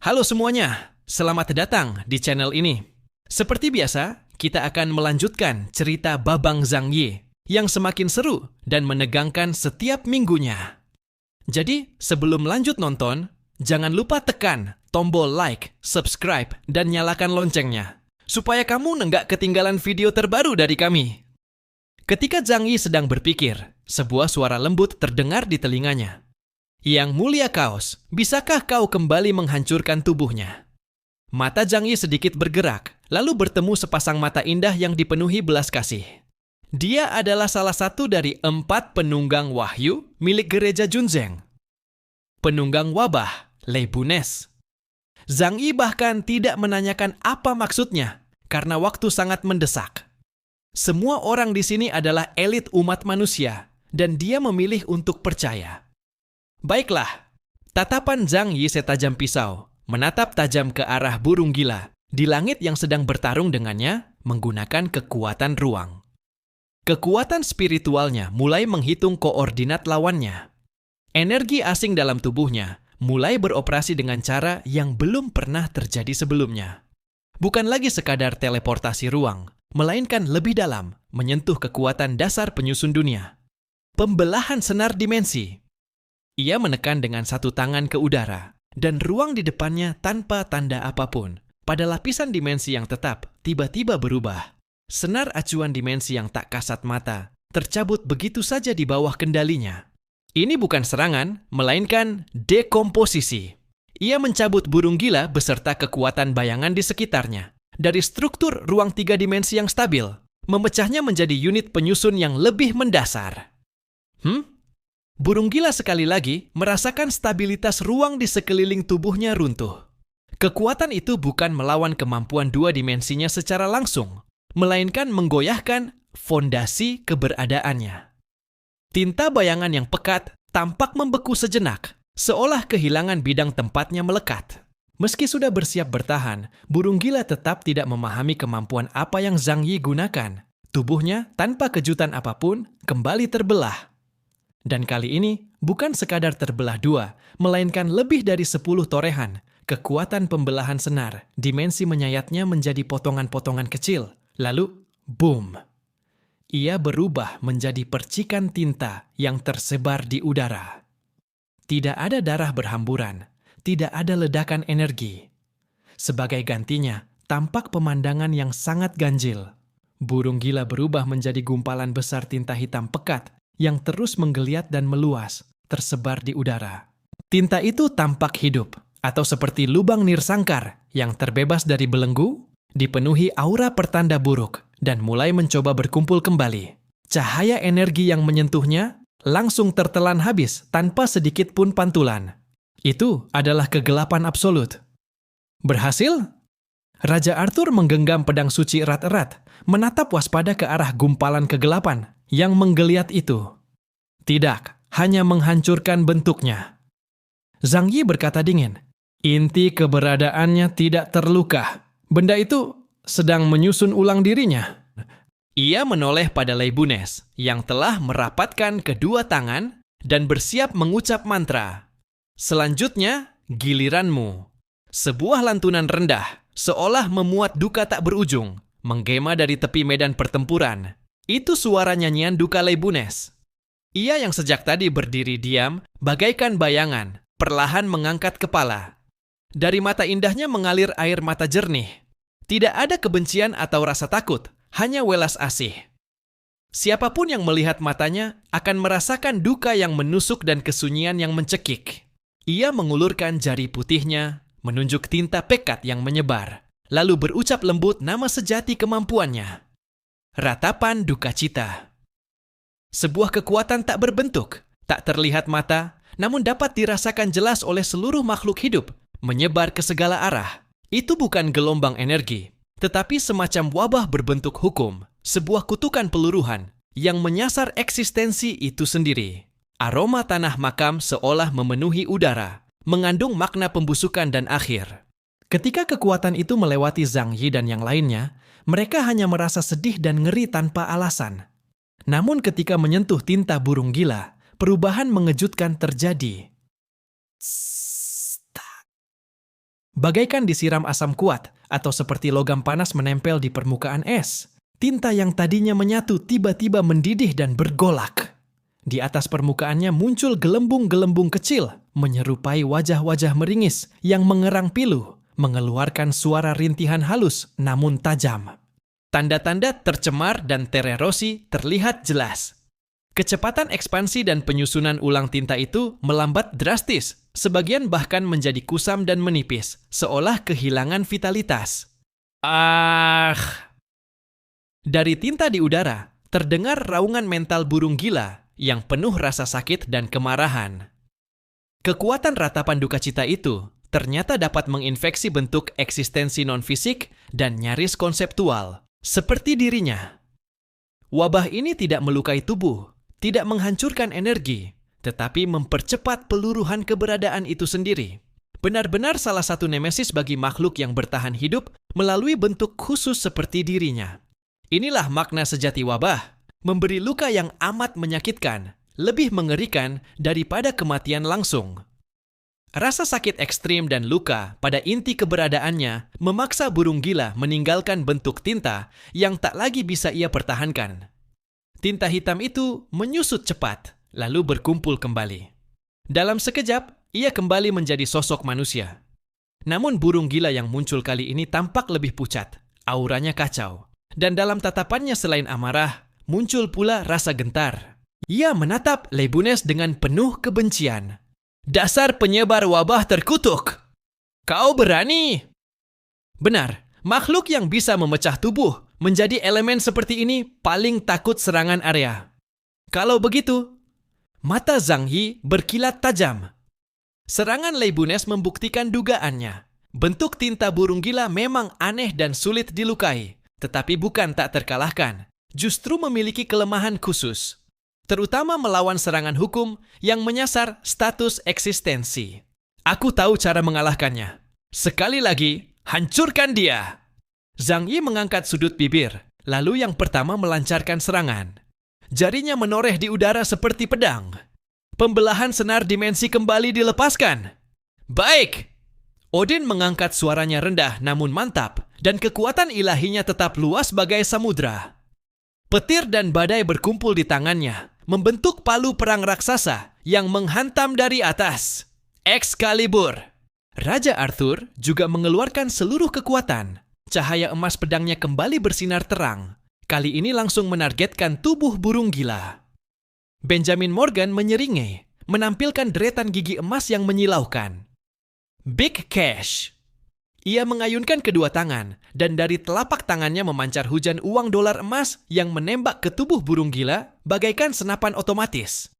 Halo semuanya, selamat datang di channel ini. Seperti biasa, kita akan melanjutkan cerita Babang Zhang Yi yang semakin seru dan menegangkan setiap minggunya. Jadi, sebelum lanjut nonton, jangan lupa tekan tombol like, subscribe, dan nyalakan loncengnya, supaya kamu nggak ketinggalan video terbaru dari kami. Ketika Zhang Yi sedang berpikir, sebuah suara lembut terdengar di telinganya. Yang mulia Kaos, bisakah kau kembali menghancurkan tubuhnya? Mata Zhang Yi sedikit bergerak, lalu bertemu sepasang mata indah yang dipenuhi belas kasih. Dia adalah salah satu dari 4 penunggang wahyu milik gereja Junzeng. Penunggang wabah, Lei Bunes. Zhang Yi bahkan tidak menanyakan apa maksudnya, karena waktu sangat mendesak. Semua orang di sini adalah elit umat manusia, dan dia memilih untuk percaya. Baiklah, tatapan Zhang Yi setajam pisau, menatap tajam ke arah burung gila di langit yang sedang bertarung dengannya menggunakan kekuatan ruang. Kekuatan spiritualnya mulai menghitung koordinat lawannya. Energi asing dalam tubuhnya mulai beroperasi dengan cara yang belum pernah terjadi sebelumnya. Bukan lagi sekadar teleportasi ruang, melainkan lebih dalam menyentuh kekuatan dasar penyusun dunia. Pembelahan senar dimensi. Ia menekan dengan satu tangan ke udara, dan ruang di depannya tanpa tanda apapun. Pada lapisan dimensi yang tetap, tiba-tiba berubah. Senar acuan dimensi yang tak kasat mata, tercabut begitu saja di bawah kendalinya. Ini bukan serangan, melainkan dekomposisi. Ia mencabut burung gila beserta kekuatan bayangan di sekitarnya. Dari struktur ruang 3 dimensi yang stabil, memecahnya menjadi unit penyusun yang lebih mendasar. Burung gila sekali lagi merasakan stabilitas ruang di sekeliling tubuhnya runtuh. Kekuatan itu bukan melawan kemampuan 2 dimensinya secara langsung, melainkan menggoyahkan fondasi keberadaannya. Tinta bayangan yang pekat tampak membeku sejenak, seolah kehilangan bidang tempatnya melekat. Meski sudah bersiap bertahan, burung gila tetap tidak memahami kemampuan apa yang Zhang Yi gunakan. Tubuhnya tanpa kejutan apapun kembali terbelah. Dan kali ini bukan sekadar terbelah 2, melainkan lebih dari 10 torehan. Kekuatan pembelahan senar, dimensi menyayatnya menjadi potongan-potongan kecil. Lalu, boom! Ia berubah menjadi percikan tinta yang tersebar di udara. Tidak ada darah berhamburan, tidak ada ledakan energi. Sebagai gantinya, tampak pemandangan yang sangat ganjil. Burung gila berubah menjadi gumpalan besar tinta hitam pekat yang terus menggeliat dan meluas, tersebar di udara. Tinta itu tampak hidup, atau seperti lubang nirsangkar yang terbebas dari belenggu, dipenuhi aura pertanda buruk, dan mulai mencoba berkumpul kembali. Cahaya energi yang menyentuhnya langsung tertelan habis tanpa sedikit pun pantulan. Itu adalah kegelapan absolut. Berhasil? Raja Arthur menggenggam pedang suci erat-erat, menatap waspada ke arah gumpalan kegelapan yang menggeliat itu. Tidak, hanya menghancurkan bentuknya. Zhang Yi berkata dingin, inti keberadaannya tidak terluka. Benda itu sedang menyusun ulang dirinya. Ia menoleh pada Lei Bunes yang telah merapatkan kedua tangan dan bersiap mengucap mantra. Selanjutnya, giliranmu. Sebuah lantunan rendah, seolah memuat duka tak berujung, menggema dari tepi medan pertempuran. Itu suara nyanyian duka Lei Bunes. Ia yang sejak tadi berdiri diam, bagaikan bayangan, perlahan mengangkat kepala. Dari mata indahnya mengalir air mata jernih. Tidak ada kebencian atau rasa takut, hanya welas asih. Siapapun yang melihat matanya akan merasakan duka yang menusuk dan kesunyian yang mencekik. Ia mengulurkan jari putihnya, menunjuk tinta pekat yang menyebar, lalu berucap lembut nama sejati kemampuannya. Ratapan duka cita. Sebuah kekuatan tak berbentuk, tak terlihat mata, namun dapat dirasakan jelas oleh seluruh makhluk hidup, menyebar ke segala arah. Itu bukan gelombang energi, tetapi semacam wabah berbentuk hukum, sebuah kutukan peluruhan yang menyasar eksistensi itu sendiri. Aroma tanah makam seolah memenuhi udara, mengandung makna pembusukan dan akhir. Ketika kekuatan itu melewati Zhang Yi dan yang lainnya, mereka hanya merasa sedih dan ngeri tanpa alasan. Namun ketika menyentuh tinta burung gila, perubahan mengejutkan terjadi. bagaikan disiram asam kuat atau seperti logam panas menempel di permukaan es. Tinta yang tadinya menyatu tiba-tiba mendidih dan bergolak. Di atas permukaannya muncul gelembung-gelembung kecil, menyerupai wajah-wajah meringis yang mengerang pilu, mengeluarkan suara rintihan halus namun tajam. Tanda-tanda tercemar dan tererosi terlihat jelas. Kecepatan ekspansi dan penyusunan ulang tinta itu melambat drastis, sebagian bahkan menjadi kusam dan menipis, seolah kehilangan vitalitas. Dari tinta di udara, terdengar raungan mental burung gila yang penuh rasa sakit dan kemarahan. Kekuatan ratapan duka cita itu ternyata dapat menginfeksi bentuk eksistensi non-fisik dan nyaris konseptual, seperti dirinya. Wabah ini tidak melukai tubuh, tidak menghancurkan energi, tetapi mempercepat peluruhan keberadaan itu sendiri. Benar-benar salah satu nemesis bagi makhluk yang bertahan hidup melalui bentuk khusus seperti dirinya. Inilah makna sejati wabah, memberi luka yang amat menyakitkan, lebih mengerikan daripada kematian langsung. Rasa sakit ekstrim dan luka pada inti keberadaannya memaksa burung gila meninggalkan bentuk tinta yang tak lagi bisa ia pertahankan. Tinta hitam itu menyusut cepat, lalu berkumpul kembali. Dalam sekejap, ia kembali menjadi sosok manusia. Namun burung gila yang muncul kali ini tampak lebih pucat, auranya kacau. Dan dalam tatapannya selain amarah, muncul pula rasa gentar. Ia menatap Leibniz dengan penuh kebencian. Dasar penyebar wabah terkutuk! Kau berani? Benar, makhluk yang bisa memecah tubuh menjadi elemen seperti ini paling takut serangan area. Kalau begitu, mata Zhang Yi berkilat tajam. Serangan Leibniz membuktikan dugaannya. Bentuk tinta burung gila memang aneh dan sulit dilukai. Tetapi bukan tak terkalahkan, justru memiliki kelemahan khusus, terutama melawan serangan hukum yang menyasar status eksistensi. Aku tahu cara mengalahkannya. Sekali lagi, hancurkan dia! Zhang Yi mengangkat sudut bibir, lalu yang pertama melancarkan serangan. Jarinya menoreh di udara seperti pedang. Pembelahan senar dimensi kembali dilepaskan. Baik! Odin mengangkat suaranya rendah namun mantap, dan kekuatan ilahinya tetap luas bagai samudra. Petir dan badai berkumpul di tangannya, membentuk palu perang raksasa yang menghantam dari atas. Excalibur! Raja Arthur juga mengeluarkan seluruh kekuatan. Cahaya emas pedangnya kembali bersinar terang. Kali ini langsung menargetkan tubuh burung gila. Benjamin Morgan menyeringai, menampilkan deretan gigi emas yang menyilaukan. Big Cash. Ia mengayunkan kedua tangan, dan dari telapak tangannya memancar hujan uang dolar emas yang menembak ke tubuh burung gila bagaikan senapan otomatis.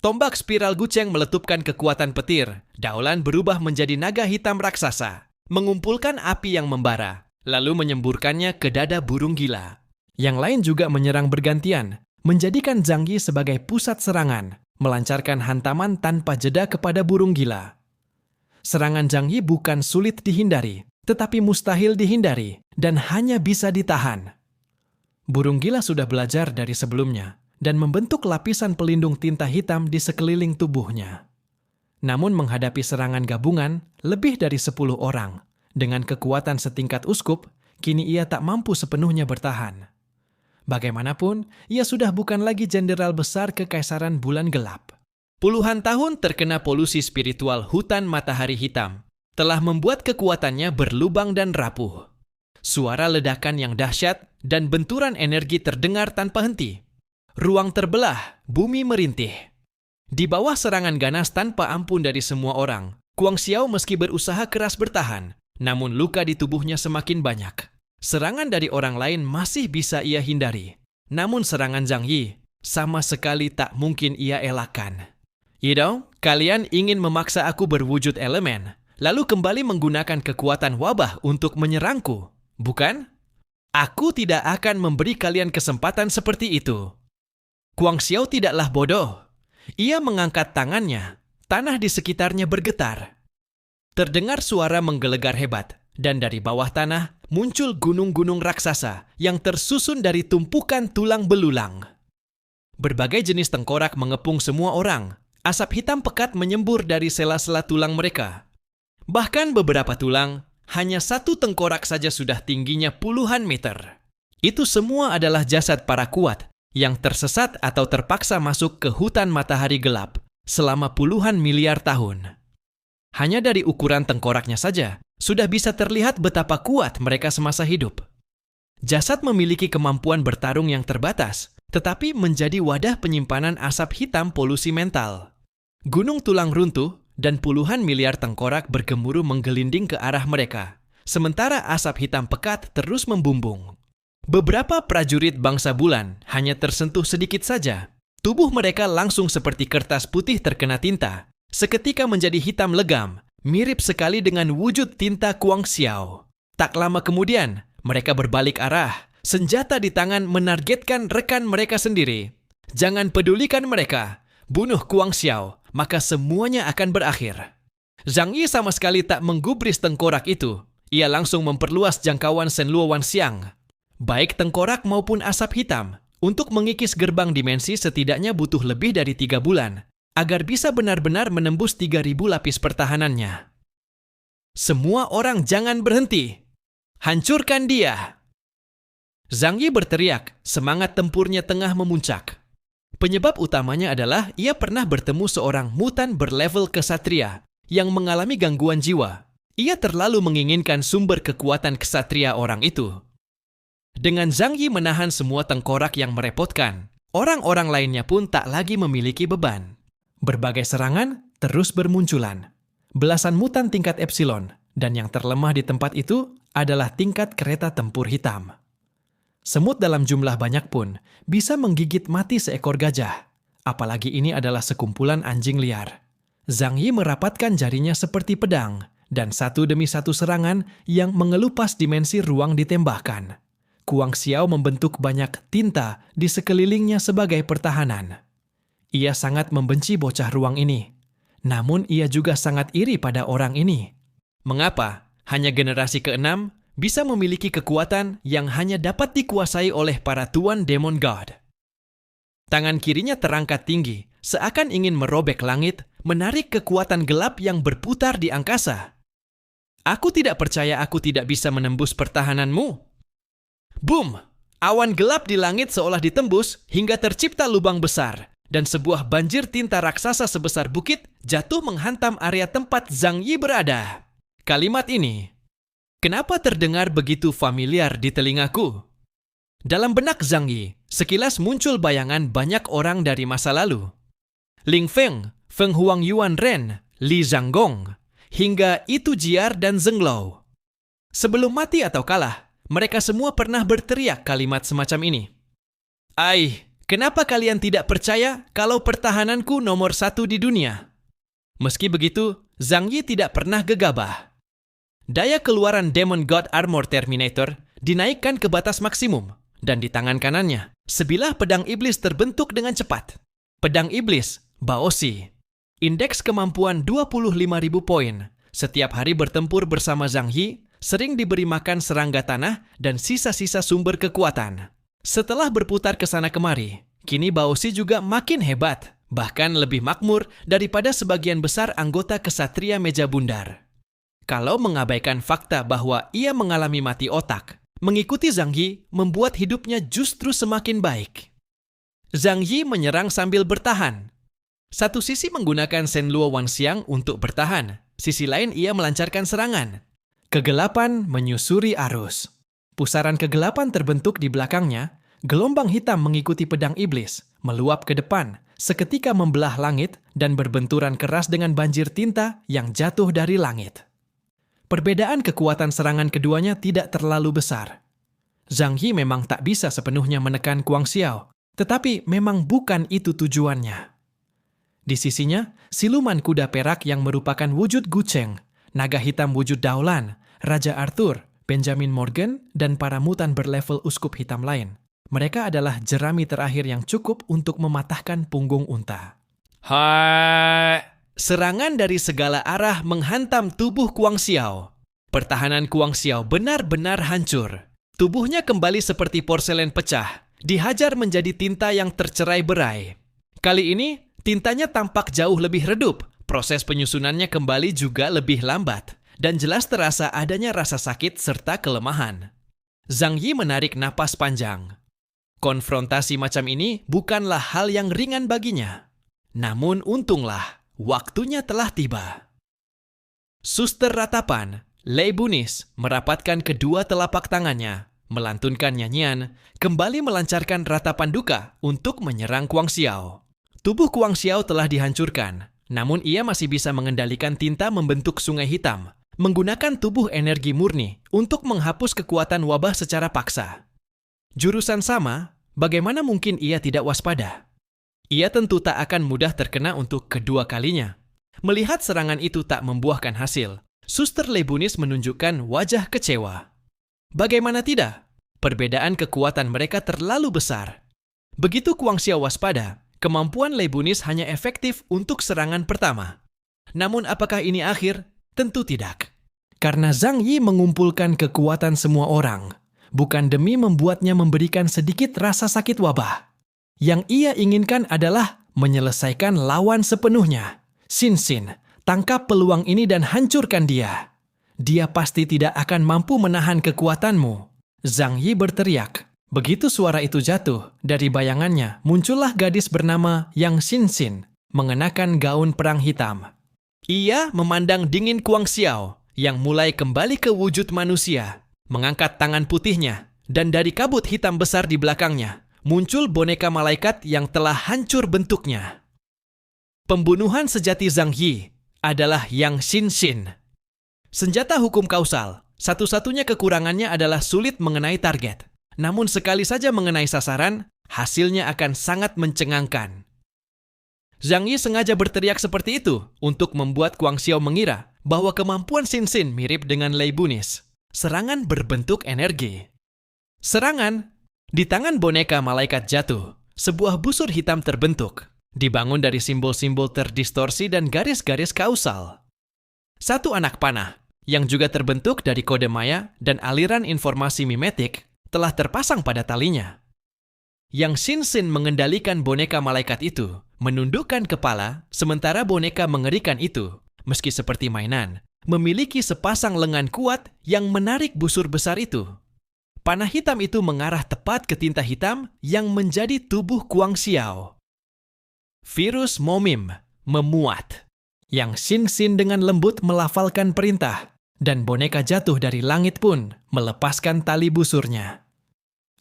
Tombak spiral guceng meletupkan kekuatan petir. Daulan berubah menjadi naga hitam raksasa, mengumpulkan api yang membara, lalu menyemburkannya ke dada burung gila. Yang lain juga menyerang bergantian, menjadikan Zhang Yi sebagai pusat serangan, melancarkan hantaman tanpa jeda kepada burung gila. Serangan Zhang Yi bukan sulit dihindari, tetapi mustahil dihindari dan hanya bisa ditahan. Burung gila sudah belajar dari sebelumnya dan membentuk lapisan pelindung tinta hitam di sekeliling tubuhnya. Namun menghadapi serangan gabungan lebih dari 10 orang, dengan kekuatan setingkat uskup, kini ia tak mampu sepenuhnya bertahan. Bagaimanapun, ia sudah bukan lagi jenderal besar Kekaisaran Bulan Gelap. Puluhan tahun terkena polusi spiritual hutan matahari hitam telah membuat kekuatannya berlubang dan rapuh. Suara ledakan yang dahsyat dan benturan energi terdengar tanpa henti. Ruang terbelah, bumi merintih. Di bawah serangan ganas tanpa ampun dari semua orang, Guang Xiao meski berusaha keras bertahan, namun luka di tubuhnya semakin banyak. Serangan dari orang lain masih bisa ia hindari, namun serangan Zhang Yi sama sekali tak mungkin ia elakkan. Yidong, kalian ingin memaksa aku berwujud elemen, lalu kembali menggunakan kekuatan wabah untuk menyerangku, bukan? Aku tidak akan memberi kalian kesempatan seperti itu. Guang Xiao tidaklah bodoh. Ia mengangkat tangannya, tanah di sekitarnya bergetar. Terdengar suara menggelegar hebat, dan dari bawah tanah muncul gunung-gunung raksasa yang tersusun dari tumpukan tulang belulang. Berbagai jenis tengkorak mengepung semua orang. Asap hitam pekat menyembur dari sela-sela tulang mereka. Bahkan beberapa tulang, hanya satu tengkorak saja sudah tingginya puluhan meter. Itu semua adalah jasad para kuat yang tersesat atau terpaksa masuk ke hutan matahari gelap selama puluhan miliar tahun. Hanya dari ukuran tengkoraknya saja, sudah bisa terlihat betapa kuat mereka semasa hidup. Jasad memiliki kemampuan bertarung yang terbatas, tetapi menjadi wadah penyimpanan asap hitam polusi mental. Gunung tulang runtuh dan puluhan miliar tengkorak bergemuruh menggelinding ke arah mereka, sementara asap hitam pekat terus membumbung. Beberapa prajurit bangsa bulan hanya tersentuh sedikit saja. Tubuh mereka langsung seperti kertas putih terkena tinta, seketika menjadi hitam legam, mirip sekali dengan wujud tinta Kuang Xiao. Tak lama kemudian, mereka berbalik arah, senjata di tangan menargetkan rekan mereka sendiri. Jangan pedulikan mereka, bunuh Kuang Xiao, maka semuanya akan berakhir. Zhang Yi sama sekali tak menggubris tengkorak itu. Ia langsung memperluas jangkauan Shenluo Wanxiang. Baik tengkorak maupun asap hitam, untuk mengikis gerbang dimensi setidaknya butuh lebih dari 3 bulan, agar bisa benar-benar menembus 3.000 lapis pertahanannya. Semua orang jangan berhenti. Hancurkan dia! Zhang Yi berteriak, semangat tempurnya tengah memuncak. Penyebab utamanya adalah ia pernah bertemu seorang mutan berlevel kesatria yang mengalami gangguan jiwa. Ia terlalu menginginkan sumber kekuatan kesatria orang itu. Dengan Zhang Yi menahan semua tengkorak yang merepotkan, orang-orang lainnya pun tak lagi memiliki beban. Berbagai serangan terus bermunculan. Belasan mutan tingkat Epsilon, dan yang terlemah di tempat itu adalah tingkat kereta tempur hitam. Semut dalam jumlah banyak pun bisa menggigit mati seekor gajah. Apalagi ini adalah sekumpulan anjing liar. Zhang Yi merapatkan jarinya seperti pedang, dan satu demi satu serangan yang mengelupas dimensi ruang ditembakkan. Kuang Xiao membentuk banyak tinta di sekelilingnya sebagai pertahanan. Ia sangat membenci bocah ruang ini. Namun ia juga sangat iri pada orang ini. Mengapa hanya generasi ke-6 bisa memiliki kekuatan yang hanya dapat dikuasai oleh para tuan Demon God? Tangan kirinya terangkat tinggi, seakan ingin merobek langit, menarik kekuatan gelap yang berputar di angkasa. Aku tidak percaya aku tidak bisa menembus pertahananmu. Boom! Awan gelap di langit seolah ditembus hingga tercipta lubang besar, dan sebuah banjir tinta raksasa sebesar bukit jatuh menghantam area tempat Zhang Yi berada. Kalimat ini, kenapa terdengar begitu familiar di telingaku? Dalam benak Zhang Yi, sekilas muncul bayangan banyak orang dari masa lalu. Ling Feng, Feng Huangyuan Ren, Li Zhanggong, hingga Itu Jiar dan Zheng Lao. Sebelum mati atau kalah, mereka semua pernah berteriak kalimat semacam ini. Ai, kenapa kalian tidak percaya kalau pertahananku nomor 1 di dunia? Meski begitu, Zhang Yi tidak pernah gegabah. Daya keluaran Demon God Armor Terminator dinaikkan ke batas maksimum, dan di tangan kanannya, sebilah pedang iblis terbentuk dengan cepat. Pedang iblis, Baoshi. Indeks kemampuan 25.000 poin. Setiap hari bertempur bersama Zhang Yi, sering diberi makan serangga tanah dan sisa-sisa sumber kekuatan. Setelah berputar ke sana kemari, kini Baoshi juga makin hebat, bahkan lebih makmur daripada sebagian besar anggota kesatria meja bundar. Kalau mengabaikan fakta bahwa ia mengalami mati otak, mengikuti Zhang Yi membuat hidupnya justru semakin baik. Zhang Yi menyerang sambil bertahan. Satu sisi menggunakan Shenluo Wanxiang untuk bertahan, sisi lain ia melancarkan serangan. Kegelapan menyusuri arus. Pusaran kegelapan terbentuk di belakangnya, gelombang hitam mengikuti pedang iblis, meluap ke depan, seketika membelah langit dan berbenturan keras dengan banjir tinta yang jatuh dari langit. Perbedaan kekuatan serangan keduanya tidak terlalu besar. Zhang Yi memang tak bisa sepenuhnya menekan Kuang Xiao, tetapi memang bukan itu tujuannya. Di sisinya, siluman kuda perak yang merupakan wujud Gu Cheng, naga hitam wujud Daolan, Raja Arthur, Benjamin Morgan, dan para mutan berlevel uskup hitam lain. Mereka adalah jerami terakhir yang cukup untuk mematahkan punggung unta. Hai! Serangan dari segala arah menghantam tubuh Kuang Xiao. Pertahanan Kuang Xiao benar-benar hancur. Tubuhnya kembali seperti porselen pecah, dihajar menjadi tinta yang tercerai-berai. Kali ini, tintanya tampak jauh lebih redup, Proses penyusunannya kembali juga lebih lambat, dan jelas terasa adanya rasa sakit serta kelemahan. Zhang Yi menarik napas panjang. Konfrontasi macam ini bukanlah hal yang ringan baginya. Namun untunglah, waktunya telah tiba. Suster ratapan, Lei Bunis, merapatkan kedua telapak tangannya, melantunkan nyanyian, kembali melancarkan ratapan duka untuk menyerang Kuang Xiao. Tubuh Kuang Xiao telah dihancurkan, namun ia masih bisa mengendalikan tinta membentuk sungai hitam, menggunakan tubuh energi murni untuk menghapus kekuatan wabah secara paksa. Jurusan sama, bagaimana mungkin ia tidak waspada? Ia tentu tak akan mudah terkena untuk kedua kalinya. Melihat serangan itu tak membuahkan hasil, Suster Lei Bunis menunjukkan wajah kecewa. Bagaimana tidak? Perbedaan kekuatan mereka terlalu besar. Begitu Kuang Xiao waspada, kemampuan Lei Bunis hanya efektif untuk serangan pertama. Namun apakah ini akhir? Tentu tidak. Karena Zhang Yi mengumpulkan kekuatan semua orang, bukan demi membuatnya memberikan sedikit rasa sakit wabah. Yang ia inginkan adalah menyelesaikan lawan sepenuhnya. Xin Xin, tangkap peluang ini dan hancurkan dia. Dia pasti tidak akan mampu menahan kekuatanmu. Zhang Yi berteriak. Begitu suara itu jatuh, dari bayangannya muncullah gadis bernama Yang Xin Xin, mengenakan gaun perang hitam. Ia memandang dingin Kuang Xiao, yang mulai kembali ke wujud manusia, mengangkat tangan putihnya, dan dari kabut hitam besar di belakangnya, muncul boneka malaikat yang telah hancur bentuknya. Pembunuhan sejati Zhang Yi adalah Yang Xin Xin. Senjata hukum kausal, satu-satunya kekurangannya adalah sulit mengenai target. Namun sekali saja mengenai sasaran, hasilnya akan sangat mencengangkan. Zhang Yi sengaja berteriak seperti itu untuk membuat Kuang Xiao mengira bahwa kemampuan Xin Xin mirip dengan Lei Bunis. Serangan berbentuk energi. Serangan, di tangan boneka malaikat jatuh, sebuah busur hitam terbentuk, dibangun dari simbol-simbol terdistorsi dan garis-garis kausal. Satu anak panah, yang juga terbentuk dari kode maya dan aliran informasi mimetik, telah terpasang pada talinya. Yang Xin Xin mengendalikan boneka malaikat itu, menundukkan kepala, sementara boneka mengerikan itu, meski seperti mainan, memiliki sepasang lengan kuat yang menarik busur besar itu. Panah hitam itu mengarah tepat ke tinta hitam yang menjadi tubuh Kuang Xiao. Virus Momim memuat. Yang Xin Xin dengan lembut melafalkan perintah, dan boneka jatuh dari langit pun melepaskan tali busurnya.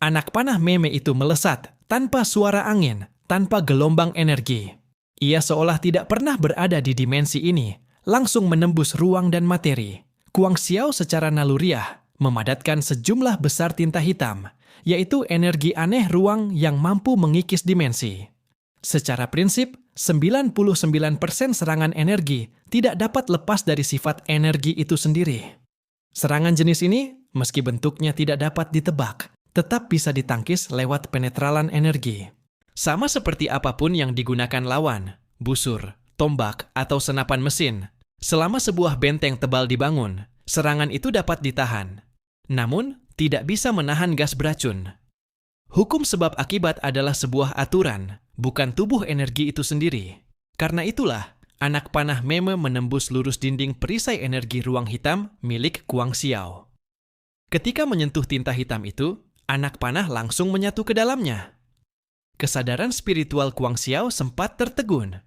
Anak panah meme itu melesat tanpa suara angin, tanpa gelombang energi. Ia seolah tidak pernah berada di dimensi ini, langsung menembus ruang dan materi. Kuang Xiao secara naluriah memadatkan sejumlah besar tinta hitam, yaitu energi aneh ruang yang mampu mengikis dimensi. Secara prinsip, 99% serangan energi tidak dapat lepas dari sifat energi itu sendiri. Serangan jenis ini, meski bentuknya tidak dapat ditebak, tetap bisa ditangkis lewat penetralan energi. Sama seperti apapun yang digunakan lawan, busur, tombak, atau senapan mesin, selama sebuah benteng tebal dibangun, serangan itu dapat ditahan. Namun, tidak bisa menahan gas beracun. Hukum sebab akibat adalah sebuah aturan, bukan tubuh energi itu sendiri. Karena itulah, anak panah meme menembus lurus dinding perisai energi ruang hitam milik Kuang Xiao. Ketika menyentuh tinta hitam itu, anak panah langsung menyatu ke dalamnya. Kesadaran spiritual Kuang Xiao sempat tertegun.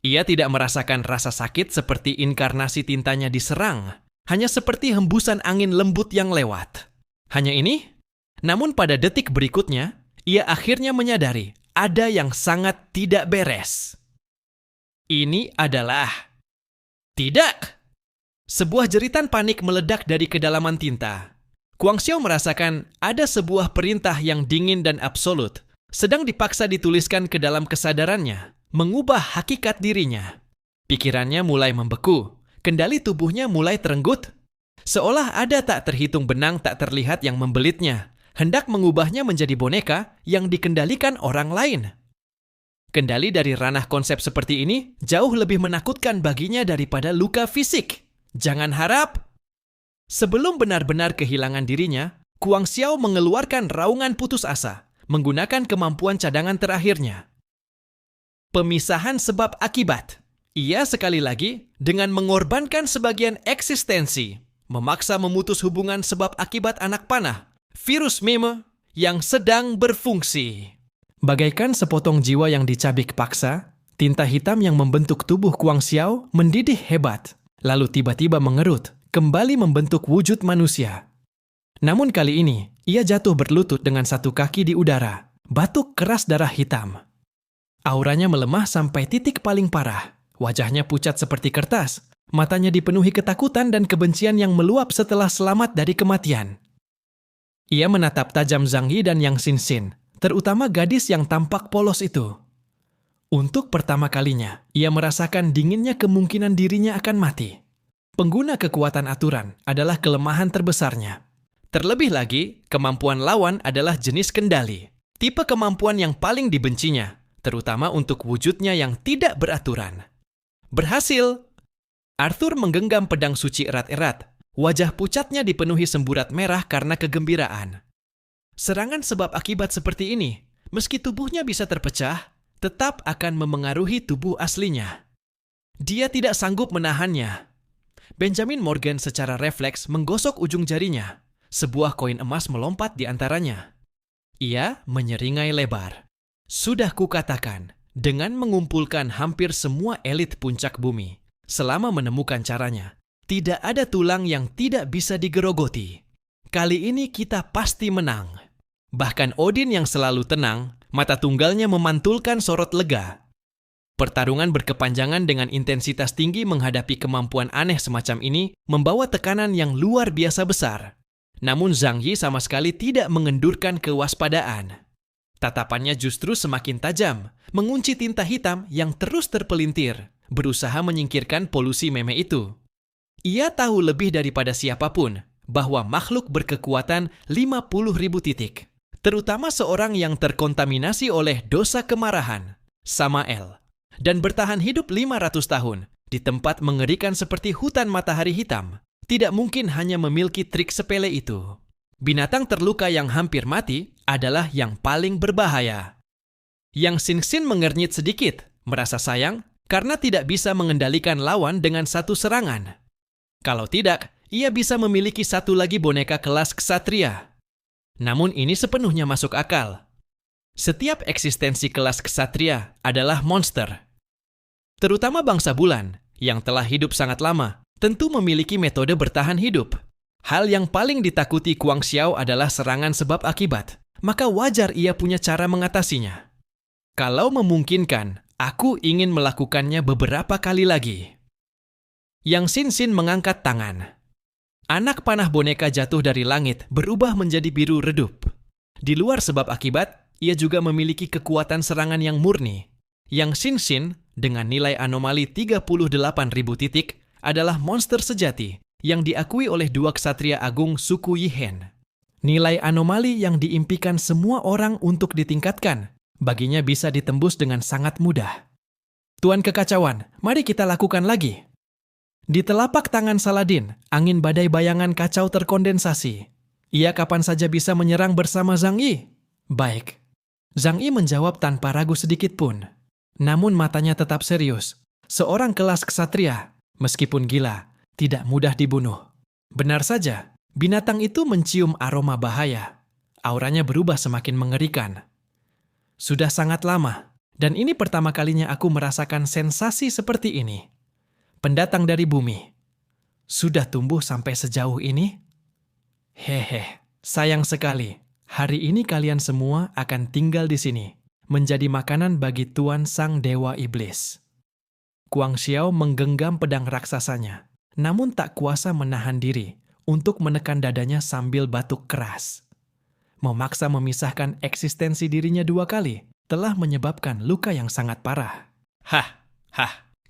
Ia tidak merasakan rasa sakit seperti inkarnasi tintanya diserang, hanya seperti hembusan angin lembut yang lewat. Hanya ini, namun pada detik berikutnya, ia akhirnya menyadari ada yang sangat tidak beres. Ini adalah... Tidak! Sebuah jeritan panik meledak dari kedalaman tinta. Kuang Xiao merasakan ada sebuah perintah yang dingin dan absolut, sedang dipaksa dituliskan ke dalam kesadarannya, mengubah hakikat dirinya. Pikirannya mulai membeku, kendali tubuhnya mulai terenggut. Seolah ada tak terhitung benang tak terlihat yang membelitnya, hendak mengubahnya menjadi boneka yang dikendalikan orang lain. Kendali dari ranah konsep seperti ini jauh lebih menakutkan baginya daripada luka fisik. Jangan harap. Sebelum benar-benar kehilangan dirinya, Kuang Xiao mengeluarkan raungan putus asa, menggunakan kemampuan cadangan terakhirnya. Pemisahan sebab akibat. Ia sekali lagi dengan mengorbankan sebagian eksistensi, memaksa memutus hubungan sebab akibat anak panah, virus meme yang sedang berfungsi. Bagaikan sepotong jiwa yang dicabik paksa, tinta hitam yang membentuk tubuh Kuang Xiao mendidih hebat, lalu tiba-tiba mengerut, kembali membentuk wujud manusia. Namun kali ini, ia jatuh berlutut dengan satu kaki di udara, batuk keras darah hitam. Auranya melemah sampai titik paling parah. Wajahnya pucat seperti kertas, matanya dipenuhi ketakutan dan kebencian yang meluap setelah selamat dari kematian. Ia menatap tajam Zhang Yi dan Yang Xinxin, terutama gadis yang tampak polos itu. Untuk pertama kalinya, ia merasakan dinginnya kemungkinan dirinya akan mati. Pengguna kekuatan aturan adalah kelemahan terbesarnya. Terlebih lagi, kemampuan lawan adalah jenis kendali, tipe kemampuan yang paling dibencinya, terutama untuk wujudnya yang tidak beraturan. Berhasil! Arthur menggenggam pedang suci erat-erat. Wajah pucatnya dipenuhi semburat merah karena kegembiraan. Serangan sebab akibat seperti ini, meski tubuhnya bisa terpecah, tetap akan memengaruhi tubuh aslinya. Dia tidak sanggup menahannya. Benjamin Morgan secara refleks menggosok ujung jarinya. Sebuah koin emas melompat di antaranya. Ia menyeringai lebar. Sudah kukatakan, dengan mengumpulkan hampir semua elit puncak bumi, selama menemukan caranya, tidak ada tulang yang tidak bisa digerogoti. Kali ini kita pasti menang. Bahkan Odin yang selalu tenang, mata tunggalnya memantulkan sorot lega. Pertarungan berkepanjangan dengan intensitas tinggi menghadapi kemampuan aneh semacam ini membawa tekanan yang luar biasa besar. Namun Zhang Yi sama sekali tidak mengendurkan kewaspadaan. Tatapannya justru semakin tajam, mengunci tinta hitam yang terus terpelintir, berusaha menyingkirkan polusi meme itu. Ia tahu lebih daripada siapapun bahwa makhluk berkekuatan 50.000 titik, terutama seorang yang terkontaminasi oleh dosa kemarahan, Samael, dan bertahan hidup 500 tahun di tempat mengerikan seperti hutan matahari hitam, tidak mungkin hanya memiliki trik sepele itu. Binatang terluka yang hampir mati adalah yang paling berbahaya. Yang Xinxin mengernyit sedikit, merasa sayang karena tidak bisa mengendalikan lawan dengan satu serangan. Kalau tidak, ia bisa memiliki satu lagi boneka kelas ksatria. Namun ini sepenuhnya masuk akal. Setiap eksistensi kelas ksatria adalah monster. Terutama bangsa bulan, yang telah hidup sangat lama, tentu memiliki metode bertahan hidup. Hal yang paling ditakuti Kuang Xiao adalah serangan sebab akibat, maka wajar ia punya cara mengatasinya. Kalau memungkinkan, aku ingin melakukannya beberapa kali lagi. Yang Xinxin mengangkat tangan. Anak panah boneka jatuh dari langit berubah menjadi biru redup. Di luar sebab akibat, ia juga memiliki kekuatan serangan yang murni. Yang Xinxin, dengan nilai anomali 38.000 titik, adalah monster sejati yang diakui oleh dua ksatria agung suku Yihen. Nilai anomali yang diimpikan semua orang untuk ditingkatkan, baginya bisa ditembus dengan sangat mudah. Tuan kekacauan, mari kita lakukan lagi. Di telapak tangan Saladin, angin badai bayangan kacau terkondensasi. Ia kapan saja bisa menyerang bersama Zhang Yi? Baik. Zhang Yi menjawab tanpa ragu sedikit pun. Namun matanya tetap serius. Seorang kelas ksatria, meskipun gila, tidak mudah dibunuh. Benar saja, binatang itu mencium aroma bahaya. Auranya berubah semakin mengerikan. Sudah sangat lama, dan ini pertama kalinya aku merasakan sensasi seperti ini. Pendatang dari bumi. Sudah tumbuh sampai sejauh ini? Hehe, sayang sekali. Hari ini kalian semua akan tinggal di sini, menjadi makanan bagi Tuan Sang Dewa Iblis. Kuang Xiao menggenggam pedang raksasanya, namun tak kuasa menahan diri untuk menekan dadanya sambil batuk keras. Memaksa memisahkan eksistensi dirinya 2 kali telah menyebabkan luka yang sangat parah.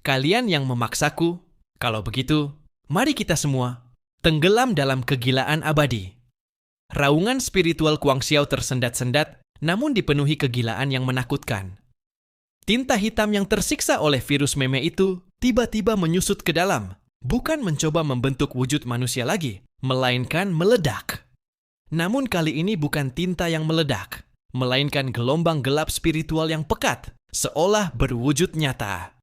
Kalian yang memaksaku. Kalau begitu, mari kita semua tenggelam dalam kegilaan abadi. Raungan spiritual Kuang Xiao tersendat-sendat, namun dipenuhi kegilaan yang menakutkan. Tinta hitam yang tersiksa oleh virus meme itu tiba-tiba menyusut ke dalam, bukan mencoba membentuk wujud manusia lagi, melainkan meledak. Namun kali ini bukan tinta yang meledak, melainkan gelombang gelap spiritual yang pekat, seolah berwujud nyata.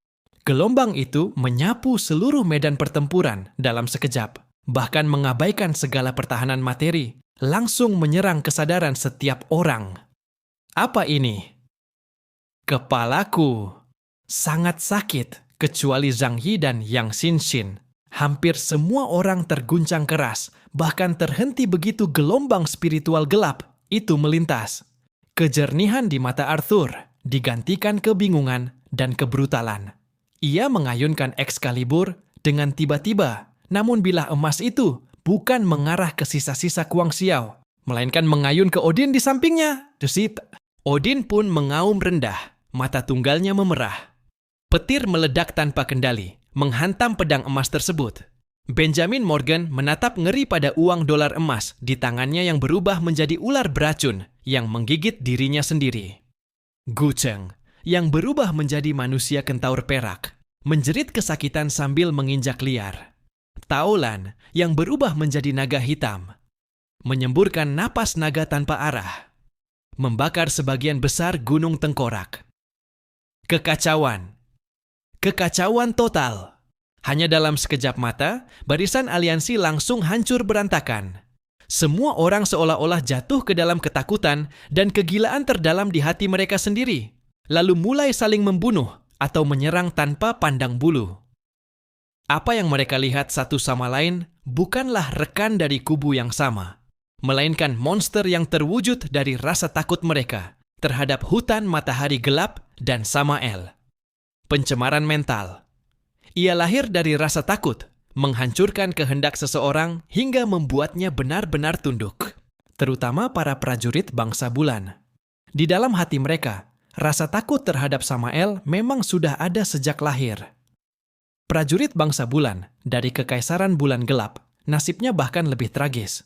Gelombang itu menyapu seluruh medan pertempuran dalam sekejap, bahkan mengabaikan segala pertahanan materi, langsung menyerang kesadaran setiap orang. Apa ini? Kepalaku sangat sakit, kecuali Zhang Yi dan Yang Xinxin. Hampir semua orang terguncang keras, bahkan terhenti begitu gelombang spiritual gelap itu melintas. Kejernihan di mata Arthur digantikan kebingungan dan kebrutalan. Ia mengayunkan Excalibur dengan tiba-tiba, namun bilah emas itu bukan mengarah ke sisa-sisa Kuang Xiao, melainkan mengayun ke Odin di sampingnya. Desit. Odin pun mengaum rendah, mata tunggalnya memerah. Petir meledak tanpa kendali, menghantam pedang emas tersebut. Benjamin Morgan menatap ngeri pada uang dolar emas di tangannya yang berubah menjadi ular beracun yang menggigit dirinya sendiri. Gu Cheng yang berubah menjadi manusia kentaur perak, menjerit kesakitan sambil menginjak liar. Tao Lan yang berubah menjadi naga hitam, menyemburkan napas naga tanpa arah, membakar sebagian besar gunung tengkorak. Kekacauan total. Hanya dalam sekejap mata, barisan aliansi langsung hancur berantakan. Semua orang seolah-olah jatuh ke dalam ketakutan dan kegilaan terdalam di hati mereka sendiri, lalu mulai saling membunuh atau menyerang tanpa pandang bulu. Apa yang mereka lihat satu sama lain bukanlah rekan dari kubu yang sama, melainkan monster yang terwujud dari rasa takut mereka terhadap hutan matahari gelap dan Samael. Pencemaran mental. Ia lahir dari rasa takut, menghancurkan kehendak seseorang hingga membuatnya benar-benar tunduk, terutama para prajurit bangsa bulan. Di dalam hati mereka, rasa takut terhadap Samael memang sudah ada sejak lahir. Prajurit bangsa bulan dari Kekaisaran Bulan Gelap, nasibnya bahkan lebih tragis.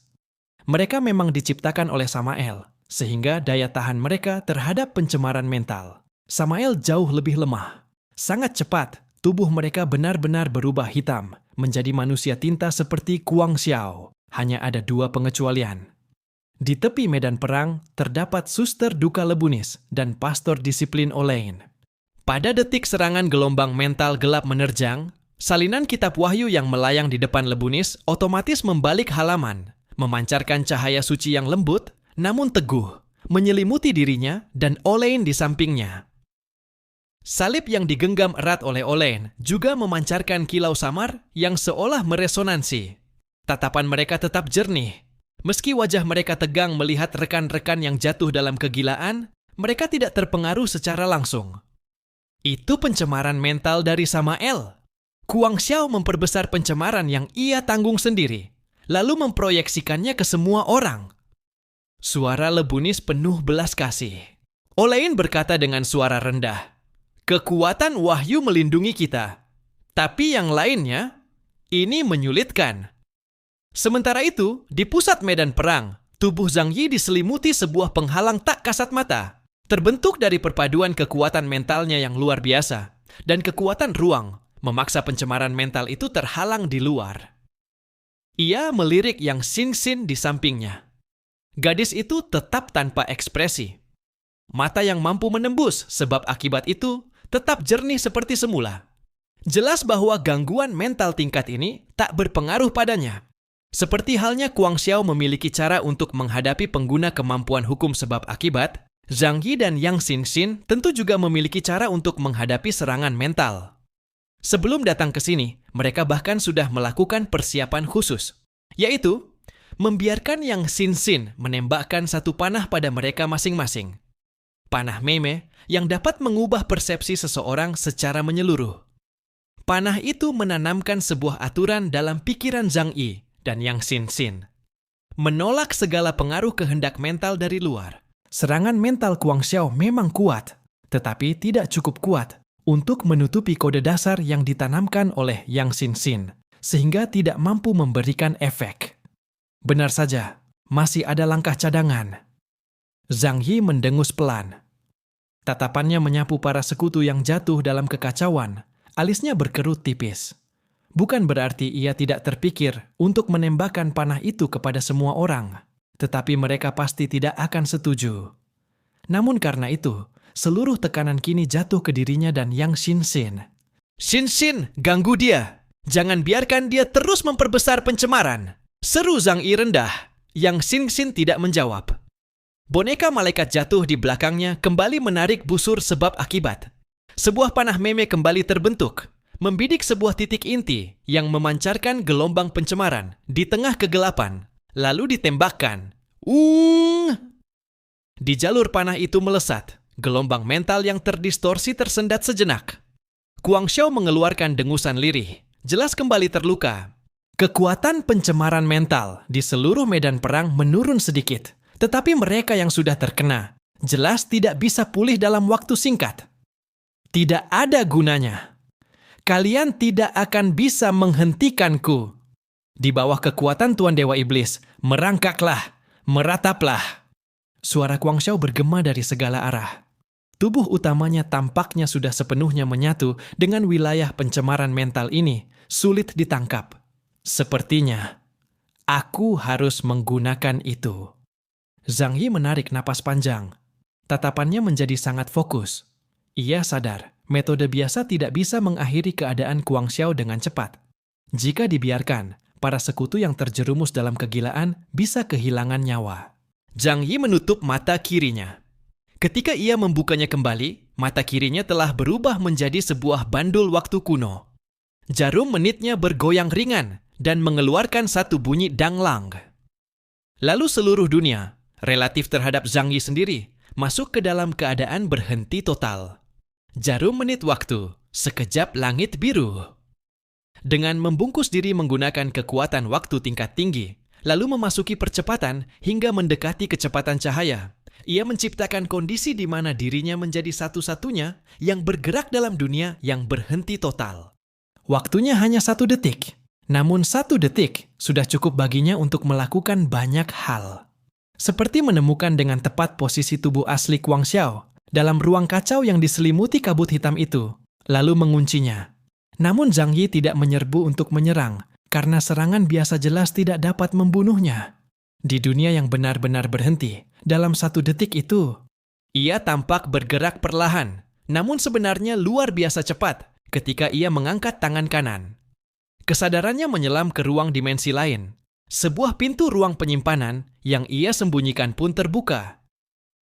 Mereka memang diciptakan oleh Samael, sehingga daya tahan mereka terhadap pencemaran mental Samael jauh lebih lemah. Sangat cepat, tubuh mereka benar-benar berubah hitam, menjadi manusia tinta seperti Kuang Xiao. Hanya ada 2 pengecualian. Di tepi medan perang, terdapat suster duka Lebunis dan pastor disiplin Olain. Pada detik serangan gelombang mental gelap menerjang, salinan kitab wahyu yang melayang di depan Lebunis otomatis membalik halaman, memancarkan cahaya suci yang lembut, namun teguh, menyelimuti dirinya dan Olain di sampingnya. Salib yang digenggam erat oleh Olain juga memancarkan kilau samar yang seolah meresonansi. Tatapan mereka tetap jernih. Meski wajah mereka tegang melihat rekan-rekan yang jatuh dalam kegilaan, mereka tidak terpengaruh secara langsung. Itu pencemaran mental dari Samael. Kuang Xiao memperbesar pencemaran yang ia tanggung sendiri, lalu memproyeksikannya ke semua orang. Suara Lebunis penuh belas kasih. Olain berkata dengan suara rendah, "Kekuatan wahyu melindungi kita. Tapi yang lainnya, ini menyulitkan." Sementara itu, di pusat medan perang, tubuh Zhang Yi diselimuti sebuah penghalang tak kasat mata. Terbentuk dari perpaduan kekuatan mentalnya yang luar biasa dan kekuatan ruang, memaksa pencemaran mental itu terhalang di luar. Ia melirik Yang Xinxin di sampingnya. Gadis itu tetap tanpa ekspresi. Mata yang mampu menembus sebab akibat itu tetap jernih seperti semula. Jelas bahwa gangguan mental tingkat ini tak berpengaruh padanya. Seperti halnya Kuang Xiao memiliki cara untuk menghadapi pengguna kemampuan hukum sebab akibat, Zhang Yi dan Yang Xinxin tentu juga memiliki cara untuk menghadapi serangan mental. Sebelum datang ke sini, mereka bahkan sudah melakukan persiapan khusus, yaitu membiarkan Yang Xinxin menembakkan satu panah pada mereka masing-masing. Panah meme yang dapat mengubah persepsi seseorang secara menyeluruh. Panah itu menanamkan sebuah aturan dalam pikiran Zhang Yi dan Yang Xinxin. Menolak segala pengaruh kehendak mental dari luar. Serangan mental Kuang Xiao memang kuat, tetapi tidak cukup kuat untuk menutupi kode dasar yang ditanamkan oleh Yang Xinxin, sehingga tidak mampu memberikan efek. Benar saja, masih ada langkah cadangan. Zhang Yi mendengus pelan. Tatapannya menyapu para sekutu yang jatuh dalam kekacauan, alisnya berkerut tipis. Bukan berarti ia tidak terpikir untuk menembakkan panah itu kepada semua orang, tetapi mereka pasti tidak akan setuju. Namun karena itu, seluruh tekanan kini jatuh ke dirinya dan Yang Xinxin. "Xin Xin, ganggu dia. Jangan biarkan dia terus memperbesar pencemaran," seru Zhang Yi rendah, yang Xin Xin tidak menjawab. Boneka malaikat jatuh di belakangnya kembali menarik busur sebab akibat. Sebuah panah meme kembali terbentuk, membidik sebuah titik inti yang memancarkan gelombang pencemaran di tengah kegelapan, lalu ditembakkan. Di jalur panah itu melesat, gelombang mental yang terdistorsi tersendat sejenak. Guang Xiao mengeluarkan dengusan lirih, jelas kembali terluka. Kekuatan pencemaran mental di seluruh medan perang menurun sedikit, tetapi mereka yang sudah terkena jelas tidak bisa pulih dalam waktu singkat. Tidak ada gunanya. Kalian tidak akan bisa menghentikanku. Di bawah kekuatan Tuan Dewa Iblis, merangkaklah, merataplah. Suara Guang Xiao bergema dari segala arah. Tubuh utamanya tampaknya sudah sepenuhnya menyatu dengan wilayah pencemaran mental ini, sulit ditangkap. Sepertinya, aku harus menggunakan itu. Zhang Yi menarik napas panjang. Tatapannya menjadi sangat fokus. Ia sadar, metode biasa tidak bisa mengakhiri keadaan Guang Xiao dengan cepat. Jika dibiarkan, para sekutu yang terjerumus dalam kegilaan bisa kehilangan nyawa. Zhang Yi menutup mata kirinya. Ketika ia membukanya kembali, mata kirinya telah berubah menjadi sebuah bandul waktu kuno. Jarum menitnya bergoyang ringan dan mengeluarkan satu bunyi danglang. Lalu seluruh dunia, relatif terhadap Zhang Yi sendiri, masuk ke dalam keadaan berhenti total. Jarum menit waktu, sekejap langit biru. Dengan membungkus diri menggunakan kekuatan waktu tingkat tinggi, lalu memasuki percepatan hingga mendekati kecepatan cahaya, ia menciptakan kondisi di mana dirinya menjadi satu-satunya yang bergerak dalam dunia yang berhenti total. Waktunya hanya 1 detik, namun 1 detik sudah cukup baginya untuk melakukan banyak hal. Seperti menemukan dengan tepat posisi tubuh asli Guang Xiao dalam ruang kacau yang diselimuti kabut hitam itu, lalu menguncinya. Namun Zhang Yi tidak menyerbu untuk menyerang, karena serangan biasa jelas tidak dapat membunuhnya. Di dunia yang benar-benar berhenti, dalam 1 detik itu, ia tampak bergerak perlahan, namun sebenarnya luar biasa cepat ketika ia mengangkat tangan kanan. Kesadarannya menyelam ke ruang dimensi lain. Sebuah pintu ruang penyimpanan yang ia sembunyikan pun terbuka.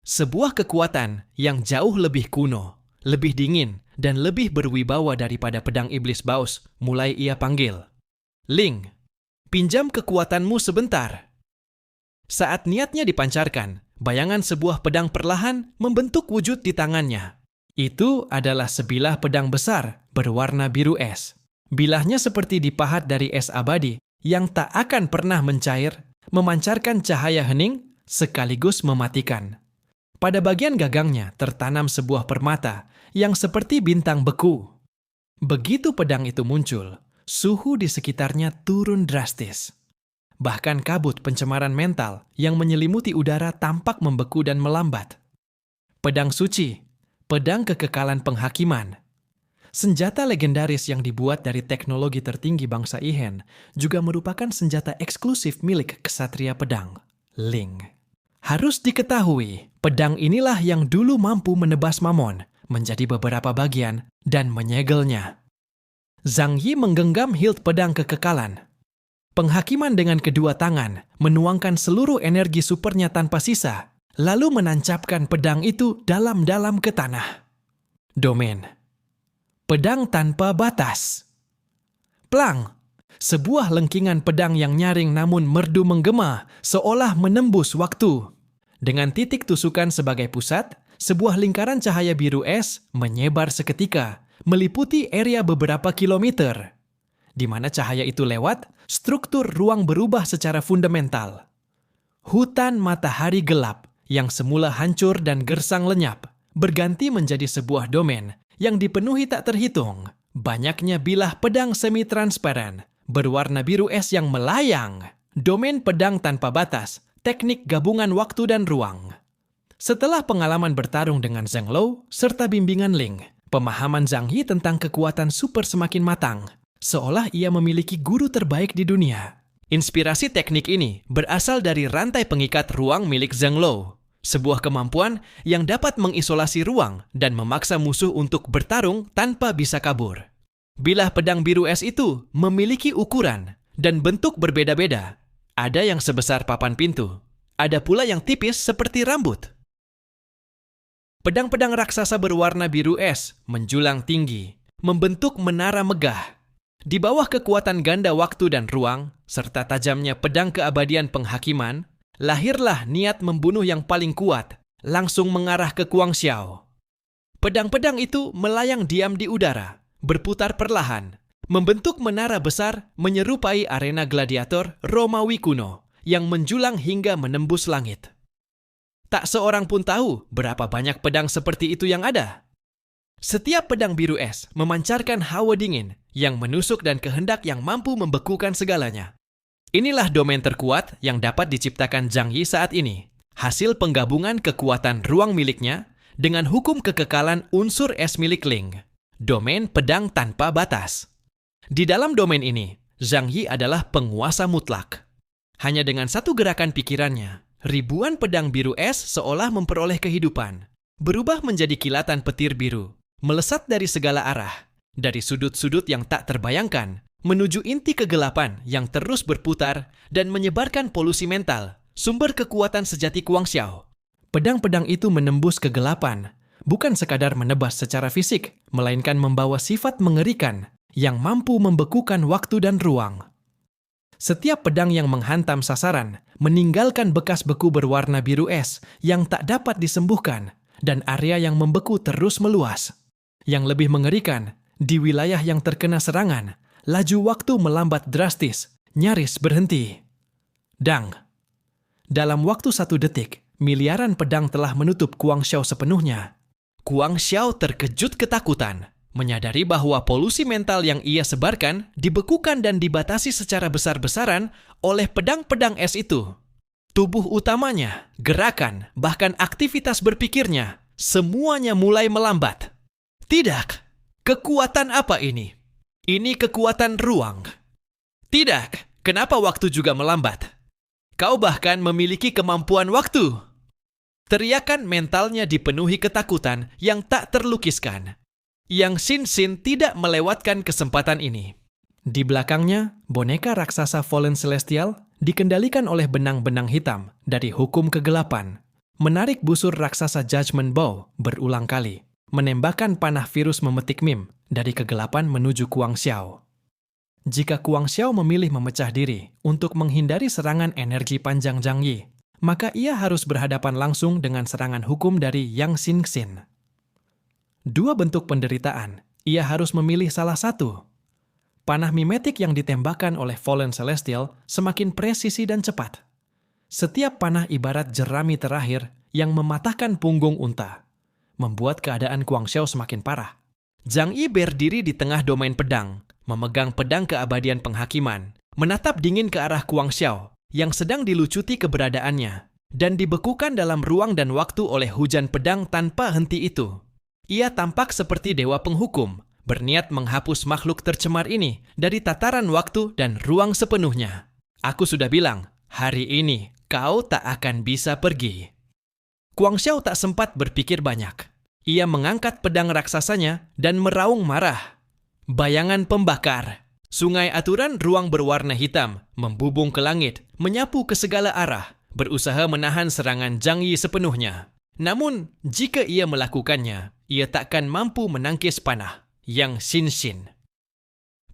Sebuah kekuatan yang jauh lebih kuno, lebih dingin, dan lebih berwibawa daripada pedang iblis Baos mulai ia panggil. "Ling, pinjam kekuatanmu sebentar." Saat niatnya dipancarkan, bayangan sebuah pedang perlahan membentuk wujud di tangannya. Itu adalah sebilah pedang besar berwarna biru es. Bilahnya seperti dipahat dari es abadi yang tak akan pernah mencair, memancarkan cahaya hening sekaligus mematikan. Pada bagian gagangnya tertanam sebuah permata yang seperti bintang beku. Begitu pedang itu muncul, suhu di sekitarnya turun drastis. Bahkan kabut pencemaran mental yang menyelimuti udara tampak membeku dan melambat. Pedang suci, pedang kekekalan penghakiman. Senjata legendaris yang dibuat dari teknologi tertinggi bangsa Ihen juga merupakan senjata eksklusif milik kesatria pedang, Ling. Harus diketahui, pedang inilah yang dulu mampu menebas Mamon menjadi beberapa bagian dan menyegelnya. Zhang Yi menggenggam hilt pedang kekekalan. Penghakiman dengan kedua tangan menuangkan seluruh energi supernya tanpa sisa, lalu menancapkan pedang itu dalam-dalam ke tanah. Domain. Pedang tanpa batas. Plang! Sebuah lengkingan pedang yang nyaring namun merdu menggema, seolah menembus waktu. Dengan titik tusukan sebagai pusat, sebuah lingkaran cahaya biru es menyebar seketika, meliputi area beberapa kilometer. Di mana cahaya itu lewat, struktur ruang berubah secara fundamental. Hutan matahari gelap yang semula hancur dan gersang lenyap, berganti menjadi sebuah domain yang dipenuhi tak terhitung. Banyaknya bilah pedang semi-transparan, berwarna biru es yang melayang. Domain pedang tanpa batas, teknik gabungan waktu dan ruang. Setelah pengalaman bertarung dengan Zheng Lo, serta bimbingan Ling, pemahaman Zhang Yi tentang kekuatan super semakin matang, seolah ia memiliki guru terbaik di dunia. Inspirasi teknik ini berasal dari rantai pengikat ruang milik Zheng Lo, sebuah kemampuan yang dapat mengisolasi ruang dan memaksa musuh untuk bertarung tanpa bisa kabur. Bilah pedang biru es itu memiliki ukuran dan bentuk berbeda-beda. Ada yang sebesar papan pintu, ada pula yang tipis seperti rambut. Pedang-pedang raksasa berwarna biru es menjulang tinggi, membentuk menara megah. Di bawah kekuatan ganda waktu dan ruang, serta tajamnya pedang keabadian penghakiman, lahirlah niat membunuh yang paling kuat, langsung mengarah ke Guang Xiao. Pedang-pedang itu melayang diam di udara, berputar perlahan, membentuk menara besar menyerupai arena gladiator Romawi kuno yang menjulang hingga menembus langit. Tak seorang pun tahu berapa banyak pedang seperti itu yang ada. Setiap pedang biru es memancarkan hawa dingin yang menusuk dan kehendak yang mampu membekukan segalanya. Inilah domain terkuat yang dapat diciptakan Zhang Yi saat ini, hasil penggabungan kekuatan ruang miliknya dengan hukum kekekalan unsur es milik Ling, domain pedang tanpa batas. Di dalam domain ini, Zhang Yi adalah penguasa mutlak. Hanya dengan satu gerakan pikirannya, ribuan pedang biru es seolah memperoleh kehidupan, berubah menjadi kilatan petir biru, melesat dari segala arah, dari sudut-sudut yang tak terbayangkan, menuju inti kegelapan yang terus berputar dan menyebarkan polusi mental, sumber kekuatan sejati Guang Xiao. Pedang-pedang itu menembus kegelapan, bukan sekadar menebas secara fisik, melainkan membawa sifat mengerikan yang mampu membekukan waktu dan ruang. Setiap pedang yang menghantam sasaran meninggalkan bekas beku berwarna biru es yang tak dapat disembuhkan dan area yang membeku terus meluas. Yang lebih mengerikan, di wilayah yang terkena serangan, laju waktu melambat drastis, nyaris berhenti. Dang! Dalam waktu 1 detik, miliaran pedang telah menutup Guang Xiao sepenuhnya. Guang Xiao terkejut ketakutan, menyadari bahwa polusi mental yang ia sebarkan dibekukan dan dibatasi secara besar-besaran oleh pedang-pedang es itu. Tubuh utamanya, gerakan, bahkan aktivitas berpikirnya, semuanya mulai melambat. Tidak, kekuatan apa ini? Ini kekuatan ruang. Tidak, kenapa waktu juga melambat? Kau bahkan memiliki kemampuan waktu. Teriakan mentalnya dipenuhi ketakutan yang tak terlukiskan. Yang Xin Xin tidak melewatkan kesempatan ini. Di belakangnya, boneka raksasa Fallen Celestial dikendalikan oleh benang-benang hitam dari hukum kegelapan, menarik busur raksasa Judgment Bow berulang kali, menembakkan panah virus memetik mim dari kegelapan menuju Guang Xiao. Jika Guang Xiao memilih memecah diri untuk menghindari serangan energi panjang Zhang Yi, maka ia harus berhadapan langsung dengan serangan hukum dari Yang Xin Xin. Dua bentuk penderitaan, ia harus memilih salah satu. Panah mimetik yang ditembakkan oleh Fallen Celestial semakin presisi dan cepat. Setiap panah ibarat jerami terakhir yang mematahkan punggung unta, membuat keadaan Guang Xiao semakin parah. Zhang Yi berdiri di tengah domain pedang, memegang pedang keabadian penghakiman, menatap dingin ke arah Guang Xiao yang sedang dilucuti keberadaannya, dan dibekukan dalam ruang dan waktu oleh hujan pedang tanpa henti itu. Ia tampak seperti dewa penghukum, berniat menghapus makhluk tercemar ini dari tataran waktu dan ruang sepenuhnya. Aku sudah bilang, hari ini kau tak akan bisa pergi. Guang Xiao tak sempat berpikir banyak. Ia mengangkat pedang raksasanya dan meraung marah. Bayangan pembakar. Sungai aturan ruang berwarna hitam membubung ke langit, menyapu ke segala arah, berusaha menahan serangan Zhang Yi sepenuhnya. Namun, jika ia melakukannya, ia takkan mampu menangkis panah Yang Xin Xin.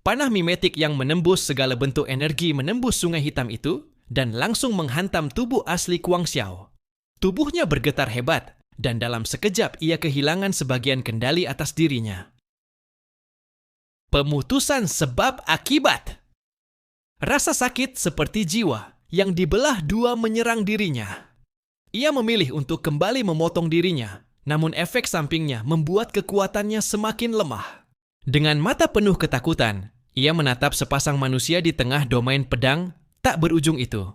Panah mimetik yang menembus segala bentuk energi menembus sungai hitam itu dan langsung menghantam tubuh asli Guang Xiao. Tubuhnya bergetar hebat dan dalam sekejap ia kehilangan sebagian kendali atas dirinya. Pemutusan sebab akibat. Rasa sakit seperti jiwa yang dibelah dua menyerang dirinya. Ia memilih untuk kembali memotong dirinya, namun efek sampingnya membuat kekuatannya semakin lemah. Dengan mata penuh ketakutan, ia menatap sepasang manusia di tengah domain pedang tak berujung itu.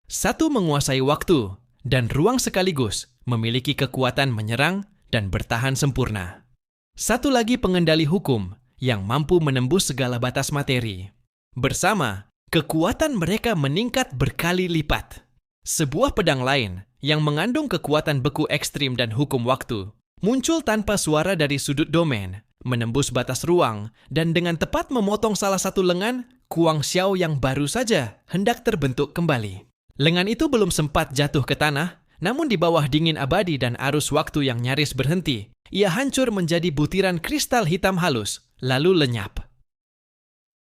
Satu menguasai waktu dan ruang sekaligus, memiliki kekuatan menyerang dan bertahan sempurna. Satu lagi pengendali hukum yang mampu menembus segala batas materi. Bersama, kekuatan mereka meningkat berkali lipat. Sebuah pedang lain yang mengandung kekuatan beku ekstrim dan hukum waktu muncul tanpa suara dari sudut domain, menembus batas ruang, dan dengan tepat memotong salah satu lengan Kuang Xiao yang baru saja hendak terbentuk kembali. Lengan itu belum sempat jatuh ke tanah, namun di bawah dingin abadi dan arus waktu yang nyaris berhenti, ia hancur menjadi butiran kristal hitam halus, lalu lenyap.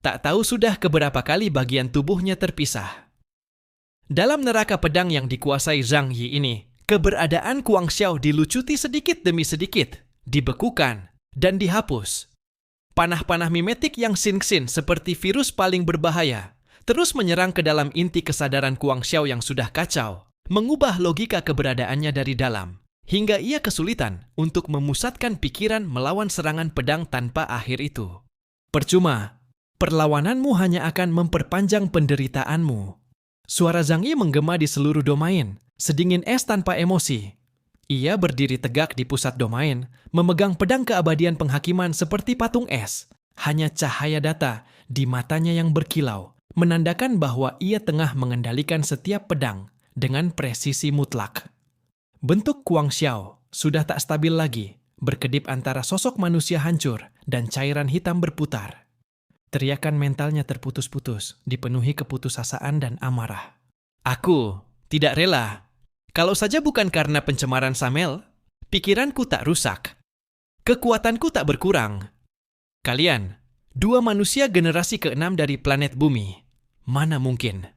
Tak tahu sudah keberapa kali bagian tubuhnya terpisah. Dalam neraka pedang yang dikuasai Zhang Yi ini, keberadaan Kuang Xiao dilucuti sedikit demi sedikit, dibekukan, dan dihapus. Panah-panah mimetik yang Xingxin seperti virus paling berbahaya, terus menyerang ke dalam inti kesadaran Kuang Xiao yang sudah kacau, mengubah logika keberadaannya dari dalam, hingga ia kesulitan untuk memusatkan pikiran melawan serangan pedang tanpa akhir itu. Percuma. Perlawananmu hanya akan memperpanjang penderitaanmu. Suara Zhang Yi menggema di seluruh domain, sedingin es tanpa emosi. Ia berdiri tegak di pusat domain, memegang pedang keabadian penghakiman seperti patung es. Hanya cahaya data di matanya yang berkilau, menandakan bahwa ia tengah mengendalikan setiap pedang dengan presisi mutlak. Bentuk Kuang Xiao sudah tak stabil lagi, berkedip antara sosok manusia hancur dan cairan hitam berputar. Teriakan mentalnya terputus-putus, dipenuhi keputusasaan dan amarah. Aku tidak rela. Kalau saja bukan karena pencemaran Samel, pikiranku tak rusak. Kekuatanku tak berkurang. Kalian, dua manusia generasi ke-6 dari planet bumi. Mana mungkin?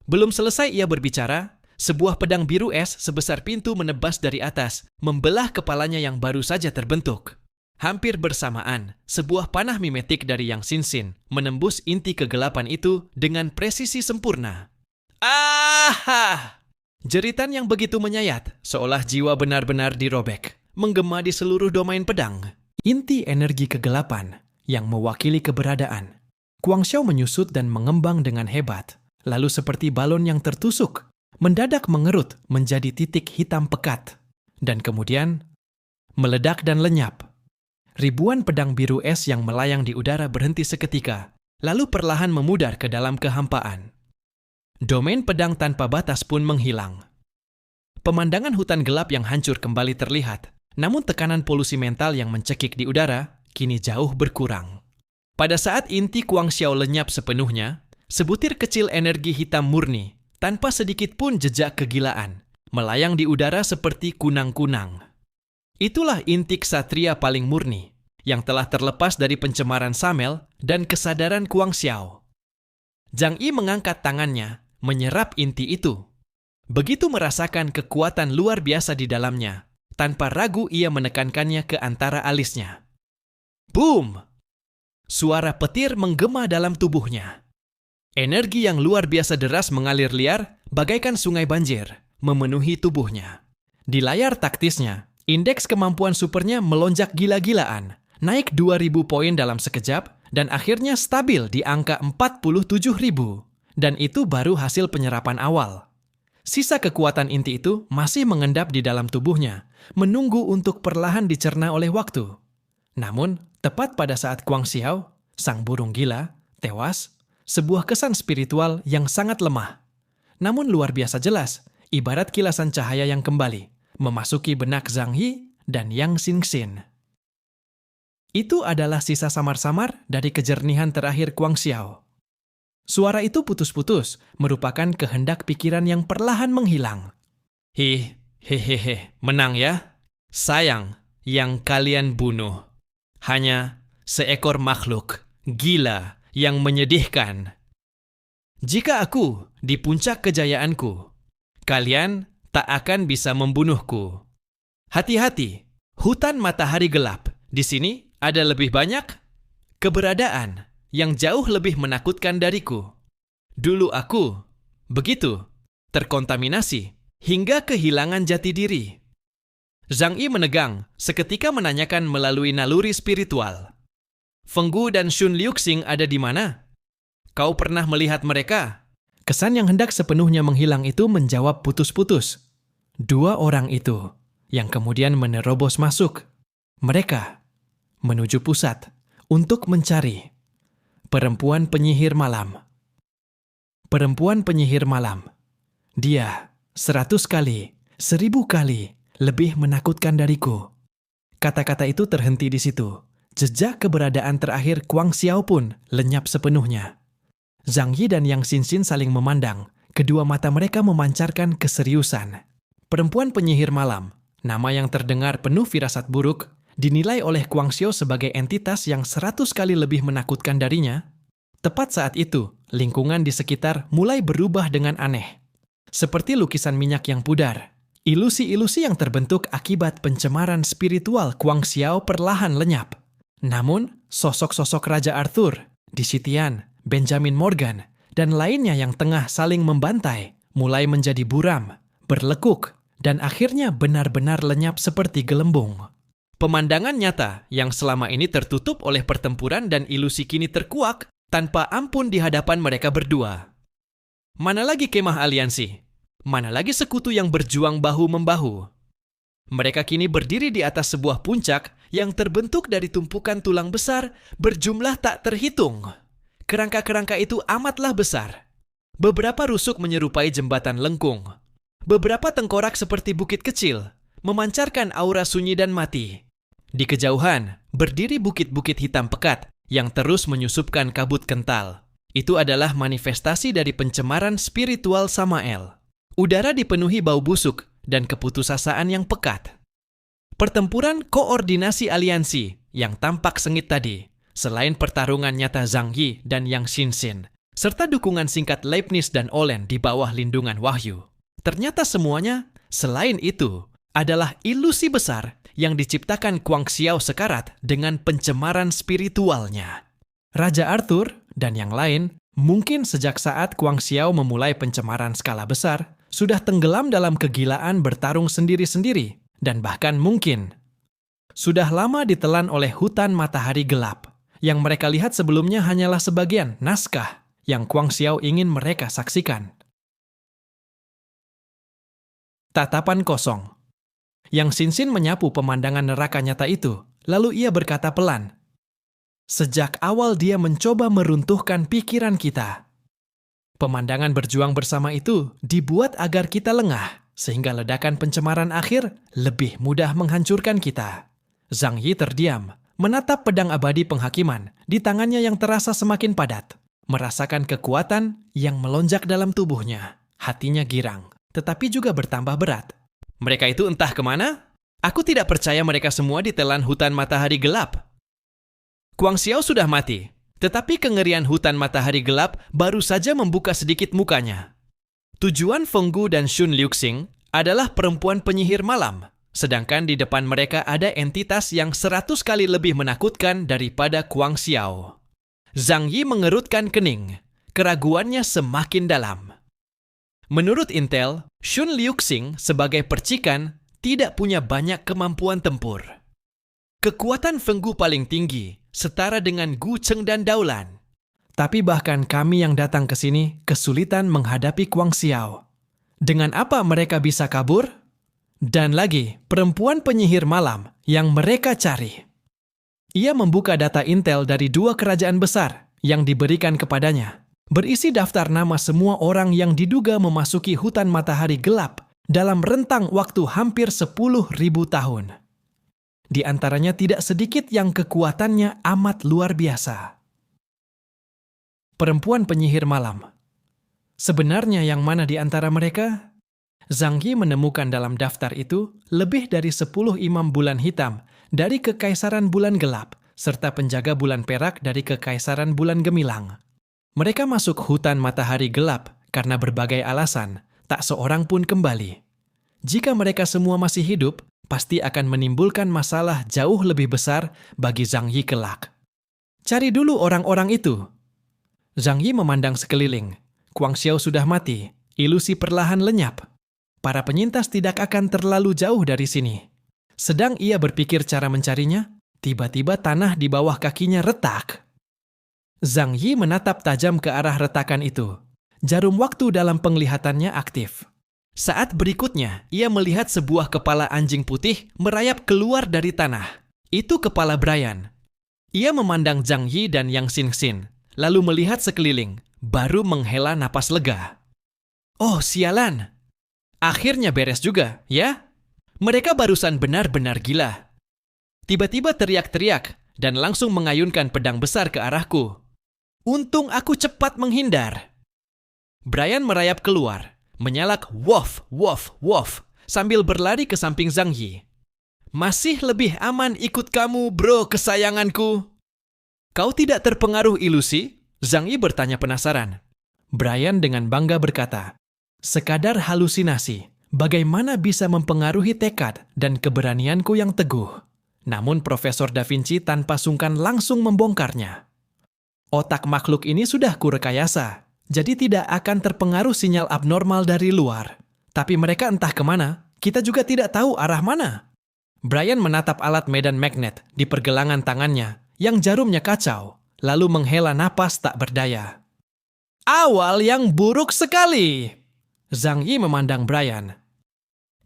Belum selesai ia berbicara, sebuah pedang biru es sebesar pintu menebas dari atas, membelah kepalanya yang baru saja terbentuk. Hampir bersamaan, sebuah panah mimetik dari Yang Xingxin menembus inti kegelapan itu dengan presisi sempurna. Ah! Jeritan yang begitu menyayat, seolah jiwa benar-benar dirobek, menggema di seluruh domain pedang. Inti energi kegelapan yang mewakili keberadaan. Kuang Xiao menyusut dan mengembang dengan hebat, lalu seperti balon yang tertusuk, mendadak mengerut menjadi titik hitam pekat, dan kemudian meledak dan lenyap. Ribuan pedang biru es yang melayang di udara berhenti seketika, lalu perlahan memudar ke dalam kehampaan. Domain pedang tanpa batas pun menghilang. Pemandangan hutan gelap yang hancur kembali terlihat, namun tekanan polusi mental yang mencekik di udara kini jauh berkurang. Pada saat inti Kuang Xiao lenyap sepenuhnya, sebutir kecil energi hitam murni, tanpa sedikit pun jejak kegilaan, melayang di udara seperti kunang-kunang. Itulah inti ksatria paling murni, yang telah terlepas dari pencemaran Samel dan kesadaran Kuang Xiao. Zhang Yi mengangkat tangannya, menyerap inti itu. Begitu merasakan kekuatan luar biasa di dalamnya, tanpa ragu ia menekankannya ke antara alisnya. Boom! Suara petir menggema dalam tubuhnya. Energi yang luar biasa deras mengalir liar, bagaikan sungai banjir, memenuhi tubuhnya. Di layar taktisnya, indeks kemampuan supernya melonjak gila-gilaan, naik 2.000 poin dalam sekejap, dan akhirnya stabil di angka 47.000. Dan itu baru hasil penyerapan awal. Sisa kekuatan inti itu masih mengendap di dalam tubuhnya, menunggu untuk perlahan dicerna oleh waktu. Namun, tepat pada saat Kuang Xiao, sang burung gila, tewas, sebuah kesan spiritual yang sangat lemah, namun luar biasa jelas, ibarat kilasan cahaya yang kembali memasuki benak Zhang Yi dan Yang Xingxin. Itu adalah sisa samar-samar dari kejernihan terakhir Kuang Xiao. Suara itu putus-putus, merupakan kehendak pikiran yang perlahan menghilang. Hehehe, menang ya? Sayang yang kalian bunuh. Hanya seekor makhluk gila yang menyedihkan. Jika aku di puncak kejayaanku, kalian tak akan bisa membunuhku. Hati-hati, hutan matahari gelap. Di sini ada lebih banyak keberadaan yang jauh lebih menakutkan dariku. Dulu aku begitu terkontaminasi hingga kehilangan jati diri. Zhang Yi menegang, seketika menanyakan melalui naluri spiritual. Feng Gu dan Xun Liuxing ada di mana? Kau pernah melihat mereka? Kesan yang hendak sepenuhnya menghilang itu menjawab putus-putus. Dua orang itu yang kemudian menerobos masuk. Mereka menuju pusat untuk mencari perempuan penyihir malam. Perempuan penyihir malam. Dia 100 kali, 1000 kali lebih menakutkan dariku. Kata-kata itu terhenti di situ. Jejak keberadaan terakhir Kuang Xiao pun lenyap sepenuhnya. Zhang Yi dan Yang Xinxin saling memandang. Kedua mata mereka memancarkan keseriusan. Perempuan penyihir malam, nama yang terdengar penuh firasat buruk, dinilai oleh Kuang Xiao sebagai entitas yang 100 kali lebih menakutkan darinya. Tepat saat itu, lingkungan di sekitar mulai berubah dengan aneh. Seperti lukisan minyak yang pudar, ilusi-ilusi yang terbentuk akibat pencemaran spiritual Kuang Xiao perlahan lenyap. Namun, sosok-sosok Raja Arthur, Disitian, Benjamin Morgan, dan lainnya yang tengah saling membantai, mulai menjadi buram, berlekuk, dan akhirnya benar-benar lenyap seperti gelembung. Pemandangan nyata yang selama ini tertutup oleh pertempuran dan ilusi kini terkuak tanpa ampun di hadapan mereka berdua. Mana lagi kemah aliansi? Mana lagi sekutu yang berjuang bahu-membahu? Mereka kini berdiri di atas sebuah puncak yang terbentuk dari tumpukan tulang besar berjumlah tak terhitung. Kerangka-kerangka itu amatlah besar. Beberapa rusuk menyerupai jembatan lengkung. Beberapa tengkorak seperti bukit kecil, memancarkan aura sunyi dan mati. Di kejauhan, berdiri bukit-bukit hitam pekat yang terus menyusupkan kabut kental. Itu adalah manifestasi dari pencemaran spiritual Samael. Udara dipenuhi bau busuk dan keputusasaan yang pekat. Pertempuran koordinasi aliansi yang tampak sengit tadi, selain pertarungan nyata Zhang Yi dan Yang Xinxin, serta dukungan singkat Leibniz dan Olen di bawah lindungan Wahyu. Ternyata semuanya, selain itu, adalah ilusi besar yang diciptakan Kuang Xiao sekarat dengan pencemaran spiritualnya. Raja Arthur dan yang lain, mungkin sejak saat Kuang Xiao memulai pencemaran skala besar, sudah tenggelam dalam kegilaan bertarung sendiri-sendiri, dan bahkan mungkin sudah lama ditelan oleh hutan matahari gelap. Yang mereka lihat sebelumnya hanyalah sebagian naskah yang Kuang Xiao ingin mereka saksikan. Tatapan kosong. Yang Xinxin menyapu pemandangan neraka nyata itu, lalu ia berkata pelan, "Sejak awal dia mencoba meruntuhkan pikiran kita. Pemandangan berjuang bersama itu dibuat agar kita lengah, sehingga ledakan pencemaran akhir lebih mudah menghancurkan kita." Zhang Yi terdiam, menatap pedang abadi penghakiman di tangannya yang terasa semakin padat, merasakan kekuatan yang melonjak dalam tubuhnya. Hatinya girang, tetapi juga bertambah berat. Mereka itu entah kemana? Aku tidak percaya mereka semua ditelan hutan matahari gelap. Kuang Xiao sudah mati, tetapi kengerian hutan matahari gelap baru saja membuka sedikit mukanya. Tujuan Feng Gu dan Xun Liuxing adalah perempuan penyihir malam, sedangkan di depan mereka ada entitas yang 100 kali lebih menakutkan daripada Kuang Xiao. Zhang Yi mengerutkan kening, keraguannya semakin dalam. Menurut intel, Xun Liuxing sebagai percikan tidak punya banyak kemampuan tempur. Kekuatan Feng Gu paling tinggi setara dengan Gu Cheng dan Daulan. Tapi bahkan kami yang datang ke sini kesulitan menghadapi Kuang Xiao. Dengan apa mereka bisa kabur? Dan lagi, perempuan penyihir malam yang mereka cari. Ia membuka data intel dari 2 kerajaan besar yang diberikan kepadanya, berisi daftar nama semua orang yang diduga memasuki hutan matahari gelap dalam rentang waktu hampir 10.000 tahun. Di antaranya tidak sedikit yang kekuatannya amat luar biasa. Perempuan penyihir malam. Sebenarnya yang mana di antara mereka? Zhang Yi menemukan dalam daftar itu lebih dari 10 imam bulan hitam dari Kekaisaran Bulan Gelap, serta penjaga bulan perak dari Kekaisaran Bulan Gemilang. Mereka masuk hutan matahari gelap karena berbagai alasan, tak seorang pun kembali. Jika mereka semua masih hidup, pasti akan menimbulkan masalah jauh lebih besar bagi Zhang Yi kelak. Cari dulu orang-orang itu. Zhang Yi memandang sekeliling. Kuang Xiao sudah mati, ilusi perlahan lenyap. Para penyintas tidak akan terlalu jauh dari sini. Sedang ia berpikir cara mencarinya, tiba-tiba tanah di bawah kakinya retak. Zhang Yi menatap tajam ke arah retakan itu. Jarum waktu dalam penglihatannya aktif. Saat berikutnya, ia melihat sebuah kepala anjing putih merayap keluar dari tanah. Itu kepala Brian. Ia memandang Zhang Yi dan Yang Xinxin, lalu melihat sekeliling, baru menghela napas lega. Oh, sialan. Akhirnya beres juga, ya? Mereka barusan benar-benar gila. Tiba-tiba teriak-teriak dan langsung mengayunkan pedang besar ke arahku. Untung aku cepat menghindar. Brian merayap keluar, menyalak wof, wof, wof, sambil berlari ke samping Zhang Yi. Masih lebih aman ikut kamu, bro kesayanganku. Kau tidak terpengaruh ilusi? Zhang Yi bertanya penasaran. Brian dengan bangga berkata, sekadar halusinasi, bagaimana bisa mempengaruhi tekad dan keberanianku yang teguh? Namun Profesor Da Vinci tanpa sungkan langsung membongkarnya. Otak makhluk ini sudah kurekayasa, jadi tidak akan terpengaruh sinyal abnormal dari luar. Tapi mereka entah kemana, kita juga tidak tahu arah mana. Brian menatap alat medan magnet di pergelangan tangannya yang jarumnya kacau, lalu menghela napas tak berdaya. Awal yang buruk sekali. Zhang Yi memandang Brian.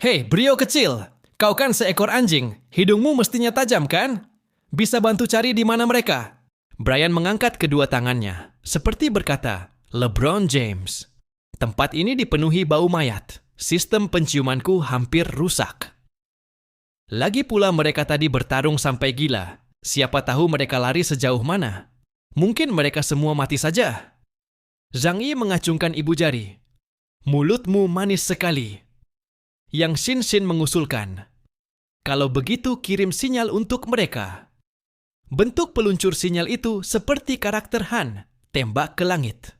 Hei, Brio kecil, kau kan seekor anjing, hidungmu mestinya tajam kan? Bisa bantu cari di mana mereka? Brian mengangkat kedua tangannya, seperti berkata, LeBron James. Tempat ini dipenuhi bau mayat, sistem penciumanku hampir rusak. Lagi pula mereka tadi bertarung sampai gila. Siapa tahu mereka lari sejauh mana. Mungkin mereka semua mati saja. Zhang Yi mengacungkan ibu jari. Mulutmu manis sekali. Yang Xin mengusulkan. Kalau begitu kirim sinyal untuk mereka. Bentuk peluncur sinyal itu seperti karakter Han, tembak ke langit.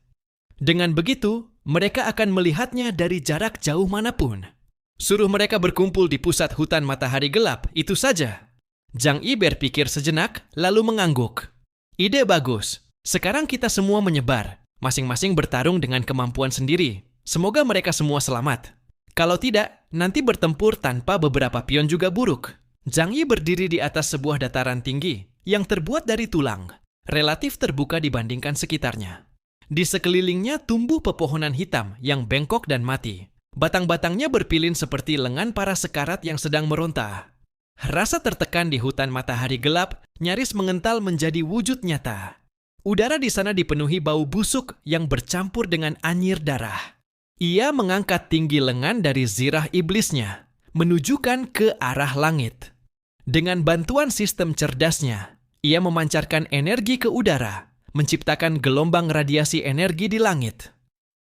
Dengan begitu, mereka akan melihatnya dari jarak jauh manapun. Suruh mereka berkumpul di pusat hutan matahari gelap, itu saja. Zhang Yi berpikir sejenak, lalu mengangguk. Ide bagus. Sekarang kita semua menyebar, masing-masing bertarung dengan kemampuan sendiri. Semoga mereka semua selamat. Kalau tidak, nanti bertempur tanpa beberapa pion juga buruk. Zhang Yi berdiri di atas sebuah dataran tinggi yang terbuat dari tulang, relatif terbuka dibandingkan sekitarnya. Di sekelilingnya tumbuh pepohonan hitam yang bengkok dan mati. Batang-batangnya berpilin seperti lengan para sekarat yang sedang meronta. Rasa tertekan di hutan matahari gelap nyaris mengental menjadi wujud nyata. Udara di sana dipenuhi bau busuk yang bercampur dengan anyir darah. Ia mengangkat tinggi lengan dari zirah iblisnya, menunjukkan ke arah langit. Dengan bantuan sistem cerdasnya, ia memancarkan energi ke udara, menciptakan gelombang radiasi energi di langit.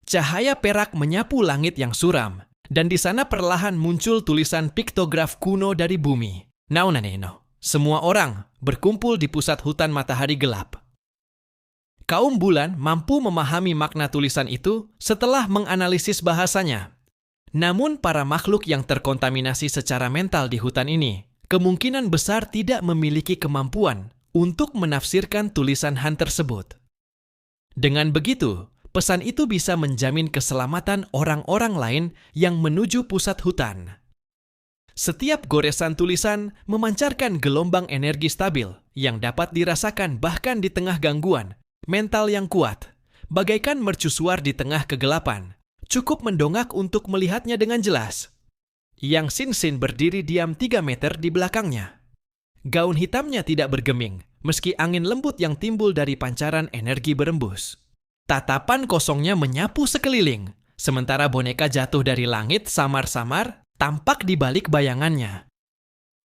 Cahaya perak menyapu langit yang suram, dan di sana perlahan muncul tulisan piktograf kuno dari bumi. Naunaneno, semua orang berkumpul di pusat hutan matahari gelap. Kaum bulan mampu memahami makna tulisan itu setelah menganalisis bahasanya. Namun para makhluk yang terkontaminasi secara mental di hutan ini kemungkinan besar tidak memiliki kemampuan untuk menafsirkan tulisan Han tersebut. Dengan begitu, pesan itu bisa menjamin keselamatan orang-orang lain yang menuju pusat hutan. Setiap goresan tulisan memancarkan gelombang energi stabil yang dapat dirasakan bahkan di tengah gangguan mental yang kuat, bagaikan mercusuar di tengah kegelapan. Cukup mendongak untuk melihatnya dengan jelas. Yang Xin berdiri diam 3 meter di belakangnya. Gaun hitamnya tidak bergeming, meski angin lembut yang timbul dari pancaran energi berembus. Tatapan kosongnya menyapu sekeliling, sementara boneka jatuh dari langit samar-samar tampak di balik bayangannya.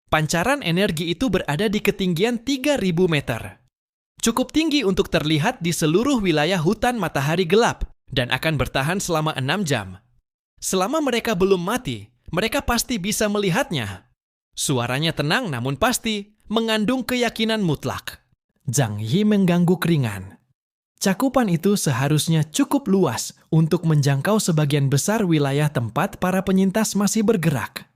Pancaran energi itu berada di ketinggian 3.000 meter. Cukup tinggi untuk terlihat di seluruh wilayah hutan matahari gelap dan akan bertahan selama 6 jam. Selama mereka belum mati, mereka pasti bisa melihatnya. Suaranya tenang namun pasti, mengandung keyakinan mutlak. Zhang Yi mengganggu keringan. Cakupan itu seharusnya cukup luas untuk menjangkau sebagian besar wilayah tempat para penyintas masih bergerak.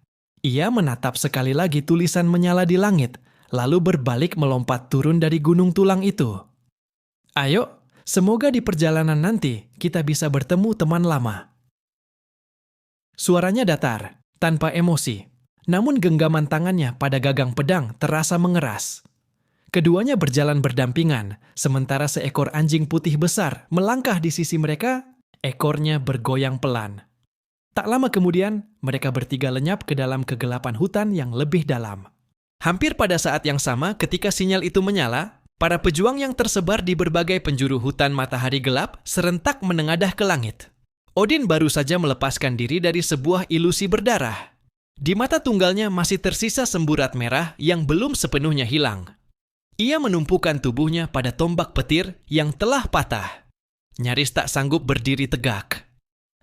Ia menatap sekali lagi tulisan menyala di langit, lalu berbalik melompat turun dari gunung tulang itu. Ayo, semoga di perjalanan nanti kita bisa bertemu teman lama. Suaranya datar, tanpa emosi, namun genggaman tangannya pada gagang pedang terasa mengeras. Keduanya berjalan berdampingan, sementara seekor anjing putih besar melangkah di sisi mereka, ekornya bergoyang pelan. Tak lama kemudian, mereka bertiga lenyap ke dalam kegelapan hutan yang lebih dalam. Hampir pada saat yang sama ketika sinyal itu menyala, para pejuang yang tersebar di berbagai penjuru hutan matahari gelap serentak menengadah ke langit. Odin baru saja melepaskan diri dari sebuah ilusi berdarah. Di mata tunggalnya masih tersisa semburat merah yang belum sepenuhnya hilang. Ia menumpukan tubuhnya pada tombak petir yang telah patah. Nyaris tak sanggup berdiri tegak.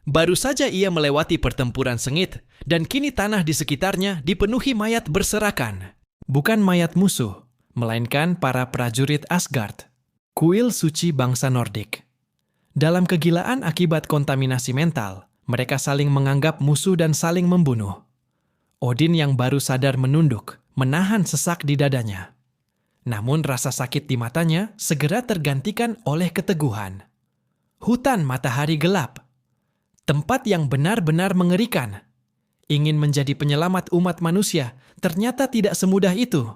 Baru saja ia melewati pertempuran sengit, dan kini tanah di sekitarnya dipenuhi mayat berserakan. Bukan mayat musuh, melainkan para prajurit Asgard, kuil suci bangsa Nordik. Dalam kegilaan akibat kontaminasi mental, mereka saling menganggap musuh dan saling membunuh. Odin yang baru sadar menunduk, menahan sesak di dadanya. Namun rasa sakit di matanya segera tergantikan oleh keteguhan. Hutan matahari gelap, tempat yang benar-benar mengerikan. Ingin menjadi penyelamat umat manusia ternyata tidak semudah itu.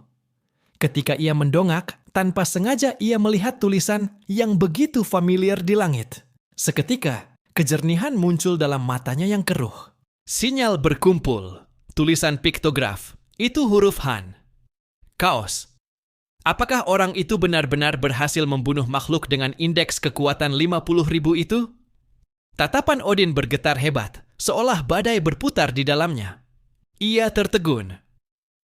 Ketika ia mendongak, tanpa sengaja ia melihat tulisan yang begitu familiar di langit. Seketika, kejernihan muncul dalam matanya yang keruh. Sinyal berkumpul. Tulisan piktograf. Itu huruf Han. Kaos. Apakah orang itu benar-benar berhasil membunuh makhluk dengan indeks kekuatan 50.000 itu? Tatapan Odin bergetar hebat, seolah badai berputar di dalamnya. Ia tertegun.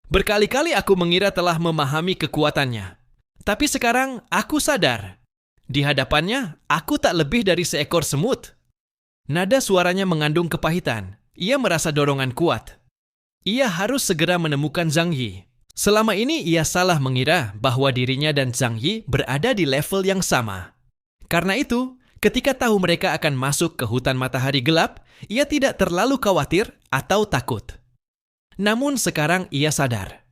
Berkali-kali aku mengira telah memahami kekuatannya. Tapi sekarang aku sadar. Di hadapannya, aku tak lebih dari seekor semut. Nada suaranya mengandung kepahitan. Ia merasa dorongan kuat. Ia harus segera menemukan Zhang Yi. Selama ini ia salah mengira bahwa dirinya dan Zhang Yi berada di level yang sama. Karena itu, ketika tahu mereka akan masuk ke hutan matahari gelap, ia tidak terlalu khawatir atau takut. Namun sekarang ia sadar.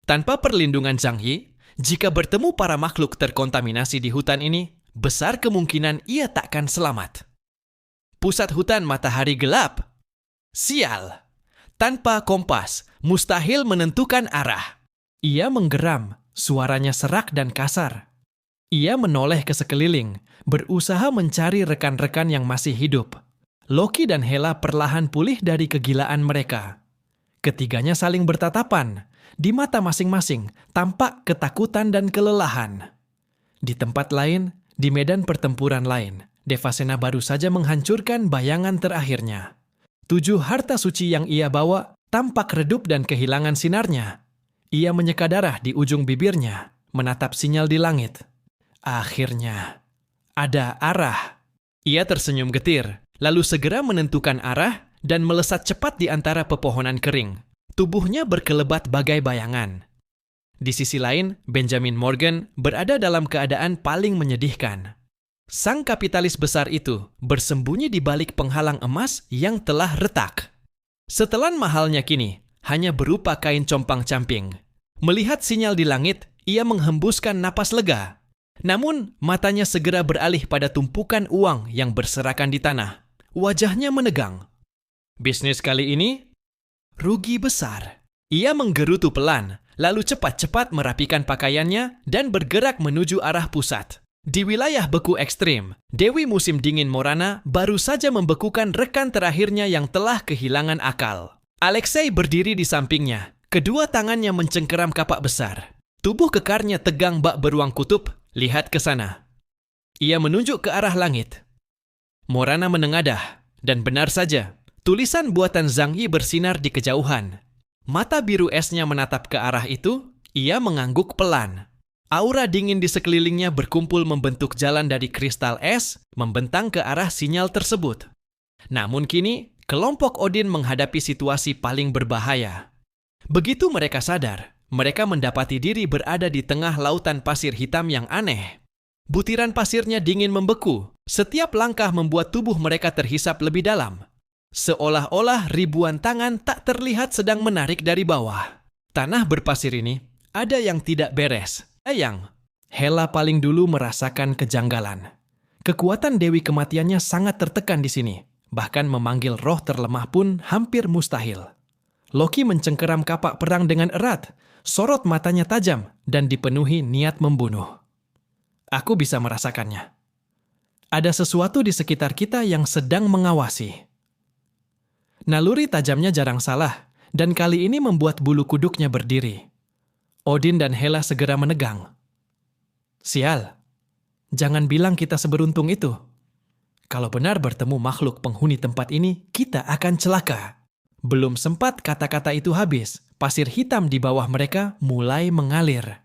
Tanpa perlindungan Zhang Yi, jika bertemu para makhluk terkontaminasi di hutan ini, besar kemungkinan ia takkan selamat. Pusat hutan matahari gelap. Sial! Tanpa kompas, mustahil menentukan arah. Ia menggeram, suaranya serak dan kasar. Ia menoleh ke sekeliling, berusaha mencari rekan-rekan yang masih hidup. Loki dan Hela perlahan pulih dari kegilaan mereka. Ketiganya saling bertatapan. Di mata masing-masing tampak ketakutan dan kelelahan. Di tempat lain, di medan pertempuran lain, Devasena baru saja menghancurkan bayangan terakhirnya. 7 harta suci yang ia bawa tampak redup dan kehilangan sinarnya. Ia menyeka darah di ujung bibirnya, menatap sinyal di langit. Akhirnya, ada arah. Ia tersenyum getir, lalu segera menentukan arah dan melesat cepat di antara pepohonan kering. Tubuhnya berkelebat bagai bayangan. Di sisi lain, Benjamin Morgan berada dalam keadaan paling menyedihkan. Sang kapitalis besar itu bersembunyi di balik penghalang emas yang telah retak. Setelan mahalnya kini hanya berupa kain compang-camping. Melihat sinyal di langit, ia menghembuskan napas lega. Namun, matanya segera beralih pada tumpukan uang yang berserakan di tanah. Wajahnya menegang. Bisnis kali ini rugi besar. Ia menggerutu pelan, lalu cepat-cepat merapikan pakaiannya dan bergerak menuju arah pusat. Di wilayah beku ekstrim, Dewi musim dingin Morana baru saja membekukan rekan terakhirnya yang telah kehilangan akal. Alexei berdiri di sampingnya, kedua tangannya mencengkeram kapak besar. Tubuh kekarnya tegang bak beruang kutub, lihat ke sana. Ia menunjuk ke arah langit. Morana menengadah, dan benar saja, tulisan buatan Zhang Yi bersinar di kejauhan. Mata biru esnya menatap ke arah itu, ia mengangguk pelan. Aura dingin di sekelilingnya berkumpul membentuk jalan dari kristal es, membentang ke arah sinyal tersebut. Namun kini, kelompok Odin menghadapi situasi paling berbahaya. Begitu mereka sadar, mereka mendapati diri berada di tengah lautan pasir hitam yang aneh. Butiran pasirnya dingin membeku, setiap langkah membuat tubuh mereka terhisap lebih dalam. Seolah-olah ribuan tangan tak terlihat sedang menarik dari bawah. Tanah berpasir ini, ada yang tidak beres. Hela paling dulu merasakan kejanggalan. Kekuatan Dewi kematiannya sangat tertekan di sini, bahkan memanggil roh terlemah pun hampir mustahil. Loki mencengkeram kapak perang dengan erat, sorot matanya tajam dan dipenuhi niat membunuh. Aku bisa merasakannya. Ada sesuatu di sekitar kita yang sedang mengawasi. Naluri tajamnya jarang salah, dan kali ini membuat bulu kuduknya berdiri. Odin dan Hela segera menegang. Sial, jangan bilang kita seberuntung itu. Kalau benar bertemu makhluk penghuni tempat ini, kita akan celaka. Belum sempat kata-kata itu habis, pasir hitam di bawah mereka mulai mengalir.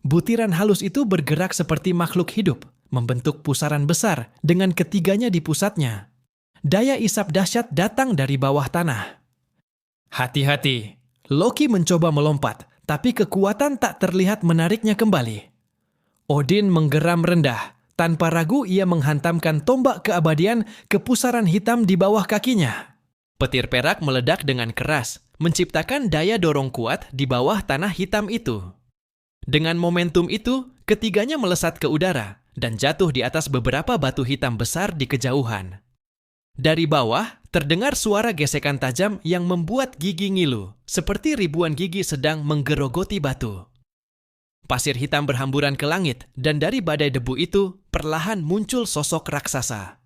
Butiran halus itu bergerak seperti makhluk hidup, membentuk pusaran besar dengan ketiganya di pusatnya. Daya isap dahsyat datang dari bawah tanah. Hati-hati, Loki mencoba melompat, tapi kekuatan tak terlihat menariknya kembali. Odin menggeram rendah. Tanpa ragu ia menghantamkan tombak keabadian ke pusaran hitam di bawah kakinya. Petir perak meledak dengan keras, menciptakan daya dorong kuat di bawah tanah hitam itu. Dengan momentum itu, ketiganya melesat ke udara dan jatuh di atas beberapa batu hitam besar di kejauhan. Dari bawah, terdengar suara gesekan tajam yang membuat gigi ngilu, seperti ribuan gigi sedang menggerogoti batu. Pasir hitam berhamburan ke langit, dan dari badai debu itu, perlahan muncul sosok raksasa.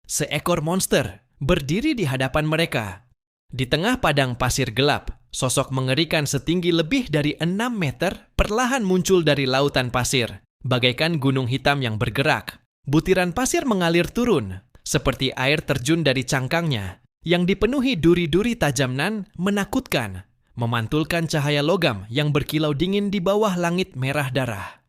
Seekor monster berdiri di hadapan mereka. Di tengah padang pasir gelap, sosok mengerikan setinggi lebih dari 6 meter perlahan muncul dari lautan pasir, bagaikan gunung hitam yang bergerak. Butiran pasir mengalir turun, seperti air terjun dari cangkangnya, yang dipenuhi duri-duri tajam nan menakutkan, memantulkan cahaya logam yang berkilau dingin di bawah langit merah darah.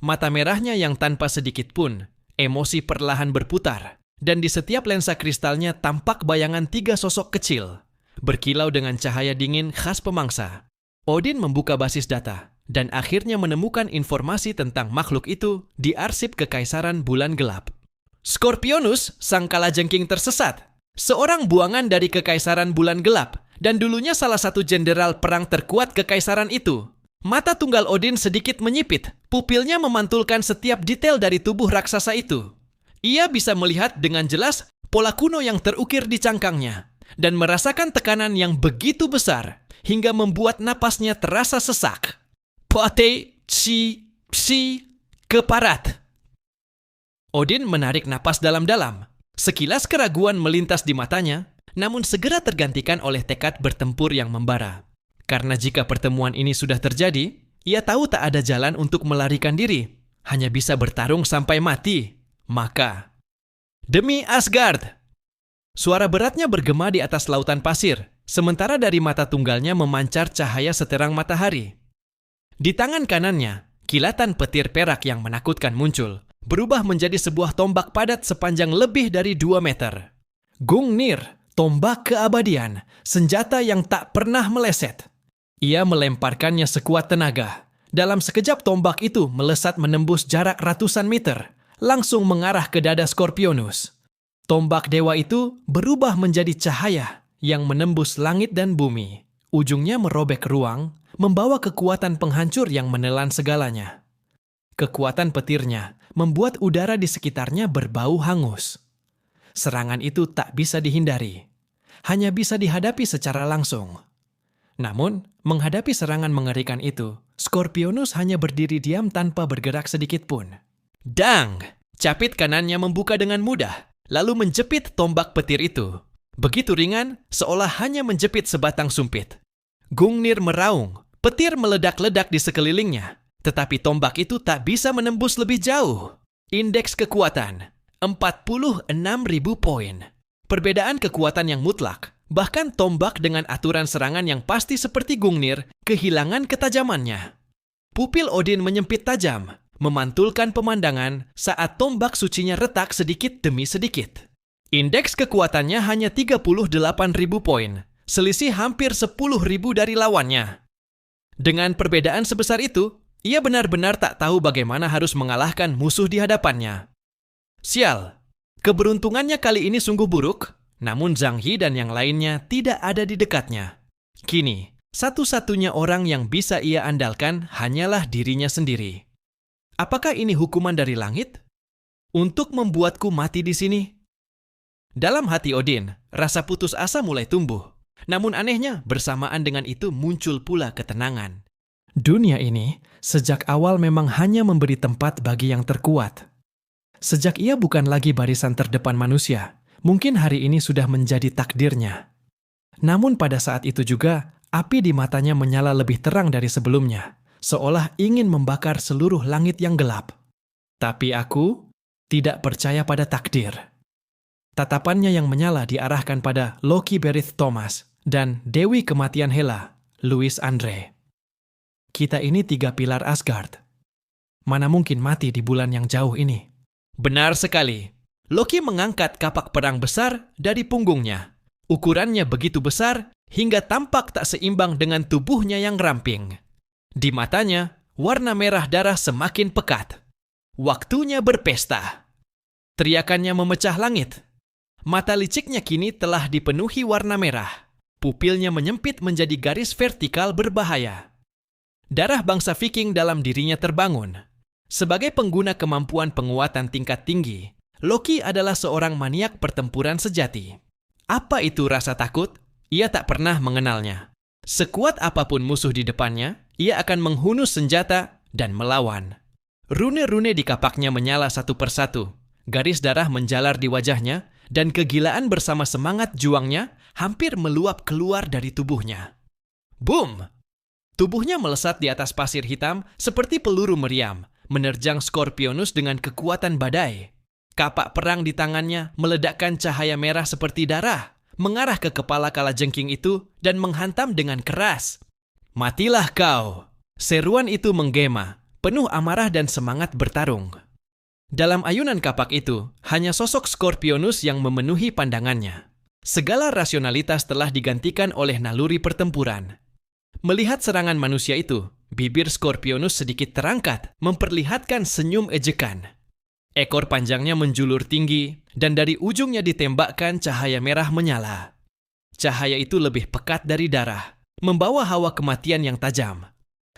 Mata merahnya yang tanpa sedikit pun, emosi perlahan berputar, dan di setiap lensa kristalnya tampak bayangan 3 sosok kecil, berkilau dengan cahaya dingin khas pemangsa. Odin membuka basis data, dan akhirnya menemukan informasi tentang makhluk itu di arsip Kekaisaran Bulan Gelap. Scorpionus, sang kalajengking tersesat, seorang buangan dari Kekaisaran Bulan Gelap, dan dulunya salah satu jenderal perang terkuat kekaisaran itu. Mata tunggal Odin sedikit menyipit, pupilnya memantulkan setiap detail dari tubuh raksasa itu. Ia bisa melihat dengan jelas pola kuno yang terukir di cangkangnya, dan merasakan tekanan yang begitu besar, hingga membuat napasnya terasa sesak. Pate, psi, keparat. Odin menarik napas dalam-dalam. Sekilas keraguan melintas di matanya, namun segera tergantikan oleh tekad bertempur yang membara. Karena jika pertemuan ini sudah terjadi, ia tahu tak ada jalan untuk melarikan diri, hanya bisa bertarung sampai mati. Maka, demi Asgard! Suara beratnya bergema di atas lautan pasir, sementara dari mata tunggalnya memancar cahaya seterang matahari. Di tangan kanannya, kilatan petir perak yang menakutkan muncul, berubah menjadi sebuah tombak padat sepanjang lebih dari 2 meter. Gungnir, tombak keabadian, senjata yang tak pernah meleset. Ia melemparkannya sekuat tenaga. Dalam sekejap tombak itu melesat menembus jarak ratusan meter, langsung mengarah ke dada Scorpionus. Tombak dewa itu berubah menjadi cahaya yang menembus langit dan bumi. Ujungnya merobek ruang, membawa kekuatan penghancur yang menelan segalanya. Kekuatan petirnya membuat udara di sekitarnya berbau hangus. Serangan itu tak bisa dihindari, hanya bisa dihadapi secara langsung. Namun, menghadapi serangan mengerikan itu, Scorpionus hanya berdiri diam tanpa bergerak sedikit pun. Dang! Capit kanannya membuka dengan mudah, lalu menjepit tombak petir itu. Begitu ringan, seolah hanya menjepit sebatang sumpit. Gungnir meraung, petir meledak-ledak di sekelilingnya, tetapi tombak itu tak bisa menembus lebih jauh. Indeks kekuatan, 46.000 poin. Perbedaan kekuatan yang mutlak, bahkan tombak dengan aturan serangan yang pasti seperti Gungnir, kehilangan ketajamannya. Pupil Odin menyempit tajam, memantulkan pemandangan saat tombak sucinya retak sedikit demi sedikit. Indeks kekuatannya hanya 38.000 poin, selisih hampir 10.000 dari lawannya. Dengan perbedaan sebesar itu, ia benar-benar tak tahu bagaimana harus mengalahkan musuh di hadapannya. Sial, keberuntungannya kali ini sungguh buruk, namun Zhang He dan yang lainnya tidak ada di dekatnya. Kini, satu-satunya orang yang bisa ia andalkan hanyalah dirinya sendiri. Apakah ini hukuman dari langit? Untuk membuatku mati di sini? Dalam hati Odin, rasa putus asa mulai tumbuh. Namun anehnya, bersamaan dengan itu muncul pula ketenangan. Dunia ini, sejak awal memang hanya memberi tempat bagi yang terkuat. Sejak ia bukan lagi barisan terdepan manusia, mungkin hari ini sudah menjadi takdirnya. Namun pada saat itu juga, api di matanya menyala lebih terang dari sebelumnya, seolah ingin membakar seluruh langit yang gelap. Tapi aku tidak percaya pada takdir. Tatapannya yang menyala diarahkan pada Loki Berith Thomas, dan Dewi Kematian Hela, Louis Andre. Kita ini 3 pilar Asgard. Mana mungkin mati di bulan yang jauh ini? Benar sekali. Loki mengangkat kapak perang besar dari punggungnya. Ukurannya begitu besar hingga tampak tak seimbang dengan tubuhnya yang ramping. Di matanya, warna merah darah semakin pekat. Waktunya berpesta. Teriakannya memecah langit. Mata liciknya kini telah dipenuhi warna merah. Pupilnya menyempit menjadi garis vertikal berbahaya. Darah bangsa Viking dalam dirinya terbangun. Sebagai pengguna kemampuan penguatan tingkat tinggi, Loki adalah seorang maniak pertempuran sejati. Apa itu rasa takut? Ia tak pernah mengenalnya. Sekuat apapun musuh di depannya, ia akan menghunus senjata dan melawan. Rune-rune di kapaknya menyala satu persatu. Garis darah menjalar di wajahnya, dan kegilaan bersama semangat juangnya hampir meluap keluar dari tubuhnya. Boom! Tubuhnya melesat di atas pasir hitam seperti peluru meriam, menerjang Scorpionus dengan kekuatan badai. Kapak perang di tangannya meledakkan cahaya merah seperti darah, mengarah ke kepala kalajengking itu dan menghantam dengan keras. Matilah kau! Seruan itu menggema, penuh amarah dan semangat bertarung. Dalam ayunan kapak itu, hanya sosok Scorpionus yang memenuhi pandangannya. Segala rasionalitas telah digantikan oleh naluri pertempuran. Melihat serangan manusia itu, bibir Scorpionus sedikit terangkat, memperlihatkan senyum ejekan. Ekor panjangnya menjulur tinggi, dan dari ujungnya ditembakkan cahaya merah menyala. Cahaya itu lebih pekat dari darah, membawa hawa kematian yang tajam.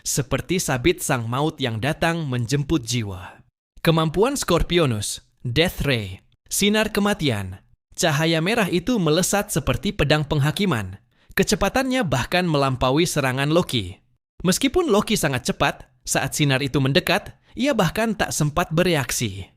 Seperti sabit sang maut yang datang menjemput jiwa. Kemampuan Scorpionus, Death Ray, sinar kematian. Cahaya merah itu melesat seperti pedang penghakiman. Kecepatannya bahkan melampaui serangan Loki. Meskipun Loki sangat cepat, saat sinar itu mendekat, ia bahkan tak sempat bereaksi.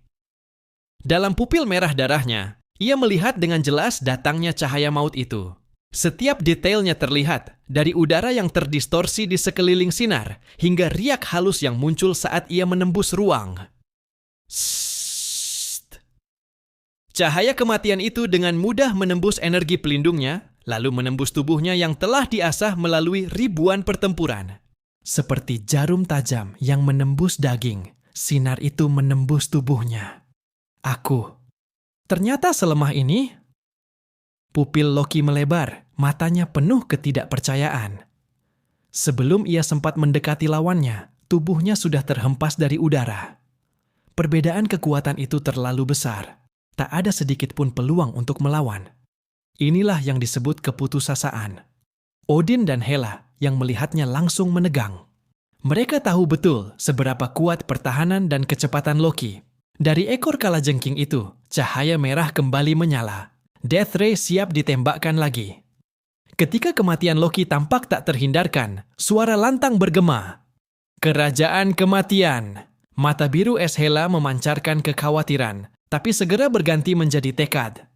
Dalam pupil merah darahnya, ia melihat dengan jelas datangnya cahaya maut itu. Setiap detailnya terlihat, dari udara yang terdistorsi di sekeliling sinar, hingga riak halus yang muncul saat ia menembus ruang. Sssst. Cahaya kematian itu dengan mudah menembus energi pelindungnya, lalu menembus tubuhnya yang telah diasah melalui ribuan pertempuran. Seperti jarum tajam yang menembus daging, sinar itu menembus tubuhnya. Aku. Ternyata selemah ini. Pupil Loki melebar, matanya penuh ketidakpercayaan. Sebelum ia sempat mendekati lawannya, tubuhnya sudah terhempas dari udara. Perbedaan kekuatan itu terlalu besar. Tak ada sedikit pun peluang untuk melawan. Inilah yang disebut keputusasaan. Odin dan Hela yang melihatnya langsung menegang. Mereka tahu betul seberapa kuat pertahanan dan kecepatan Loki. Dari ekor kalajengking itu, cahaya merah kembali menyala. Death Ray siap ditembakkan lagi. Ketika kematian Loki tampak tak terhindarkan, suara lantang bergema. Kerajaan kematian. Mata biru es Hela memancarkan kekhawatiran, tapi segera berganti menjadi tekad.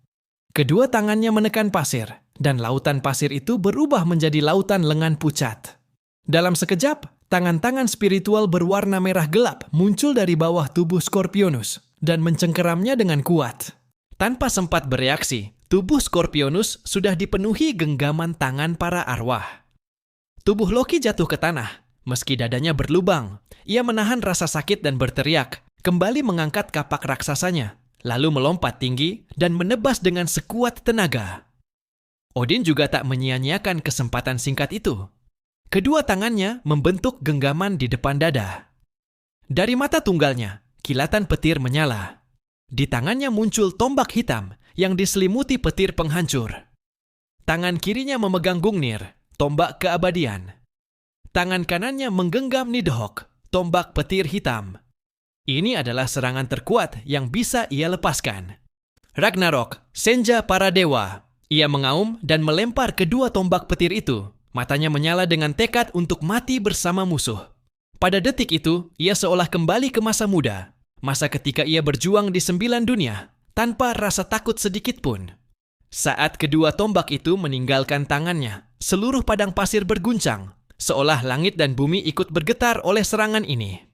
Kedua tangannya menekan pasir, dan lautan pasir itu berubah menjadi lautan lengan pucat. Dalam sekejap, tangan-tangan spiritual berwarna merah gelap muncul dari bawah tubuh Scorpionus dan mencengkeramnya dengan kuat. Tanpa sempat bereaksi, tubuh Scorpionus sudah dipenuhi genggaman tangan para arwah. Tubuh Loki jatuh ke tanah, meski dadanya berlubang. Ia menahan rasa sakit dan berteriak, kembali mengangkat kapak raksasanya, lalu melompat tinggi dan menebas dengan sekuat tenaga. Odin juga tak menyia-nyiakan kesempatan singkat itu. Kedua tangannya membentuk genggaman di depan dada. Dari mata tunggalnya, kilatan petir menyala. Di tangannya muncul tombak hitam yang diselimuti petir penghancur. Tangan kirinya memegang Gungnir, tombak keabadian. Tangan kanannya menggenggam Nidhogg, tombak petir hitam. Ini adalah serangan terkuat yang bisa ia lepaskan. Ragnarok, senja para dewa. Ia mengaum dan melempar kedua tombak petir itu. Matanya menyala dengan tekad untuk mati bersama musuh. Pada detik itu, ia seolah kembali ke masa muda. Masa ketika ia berjuang di 9 dunia, tanpa rasa takut sedikit pun. Saat kedua tombak itu meninggalkan tangannya, seluruh padang pasir berguncang, seolah langit dan bumi ikut bergetar oleh serangan ini.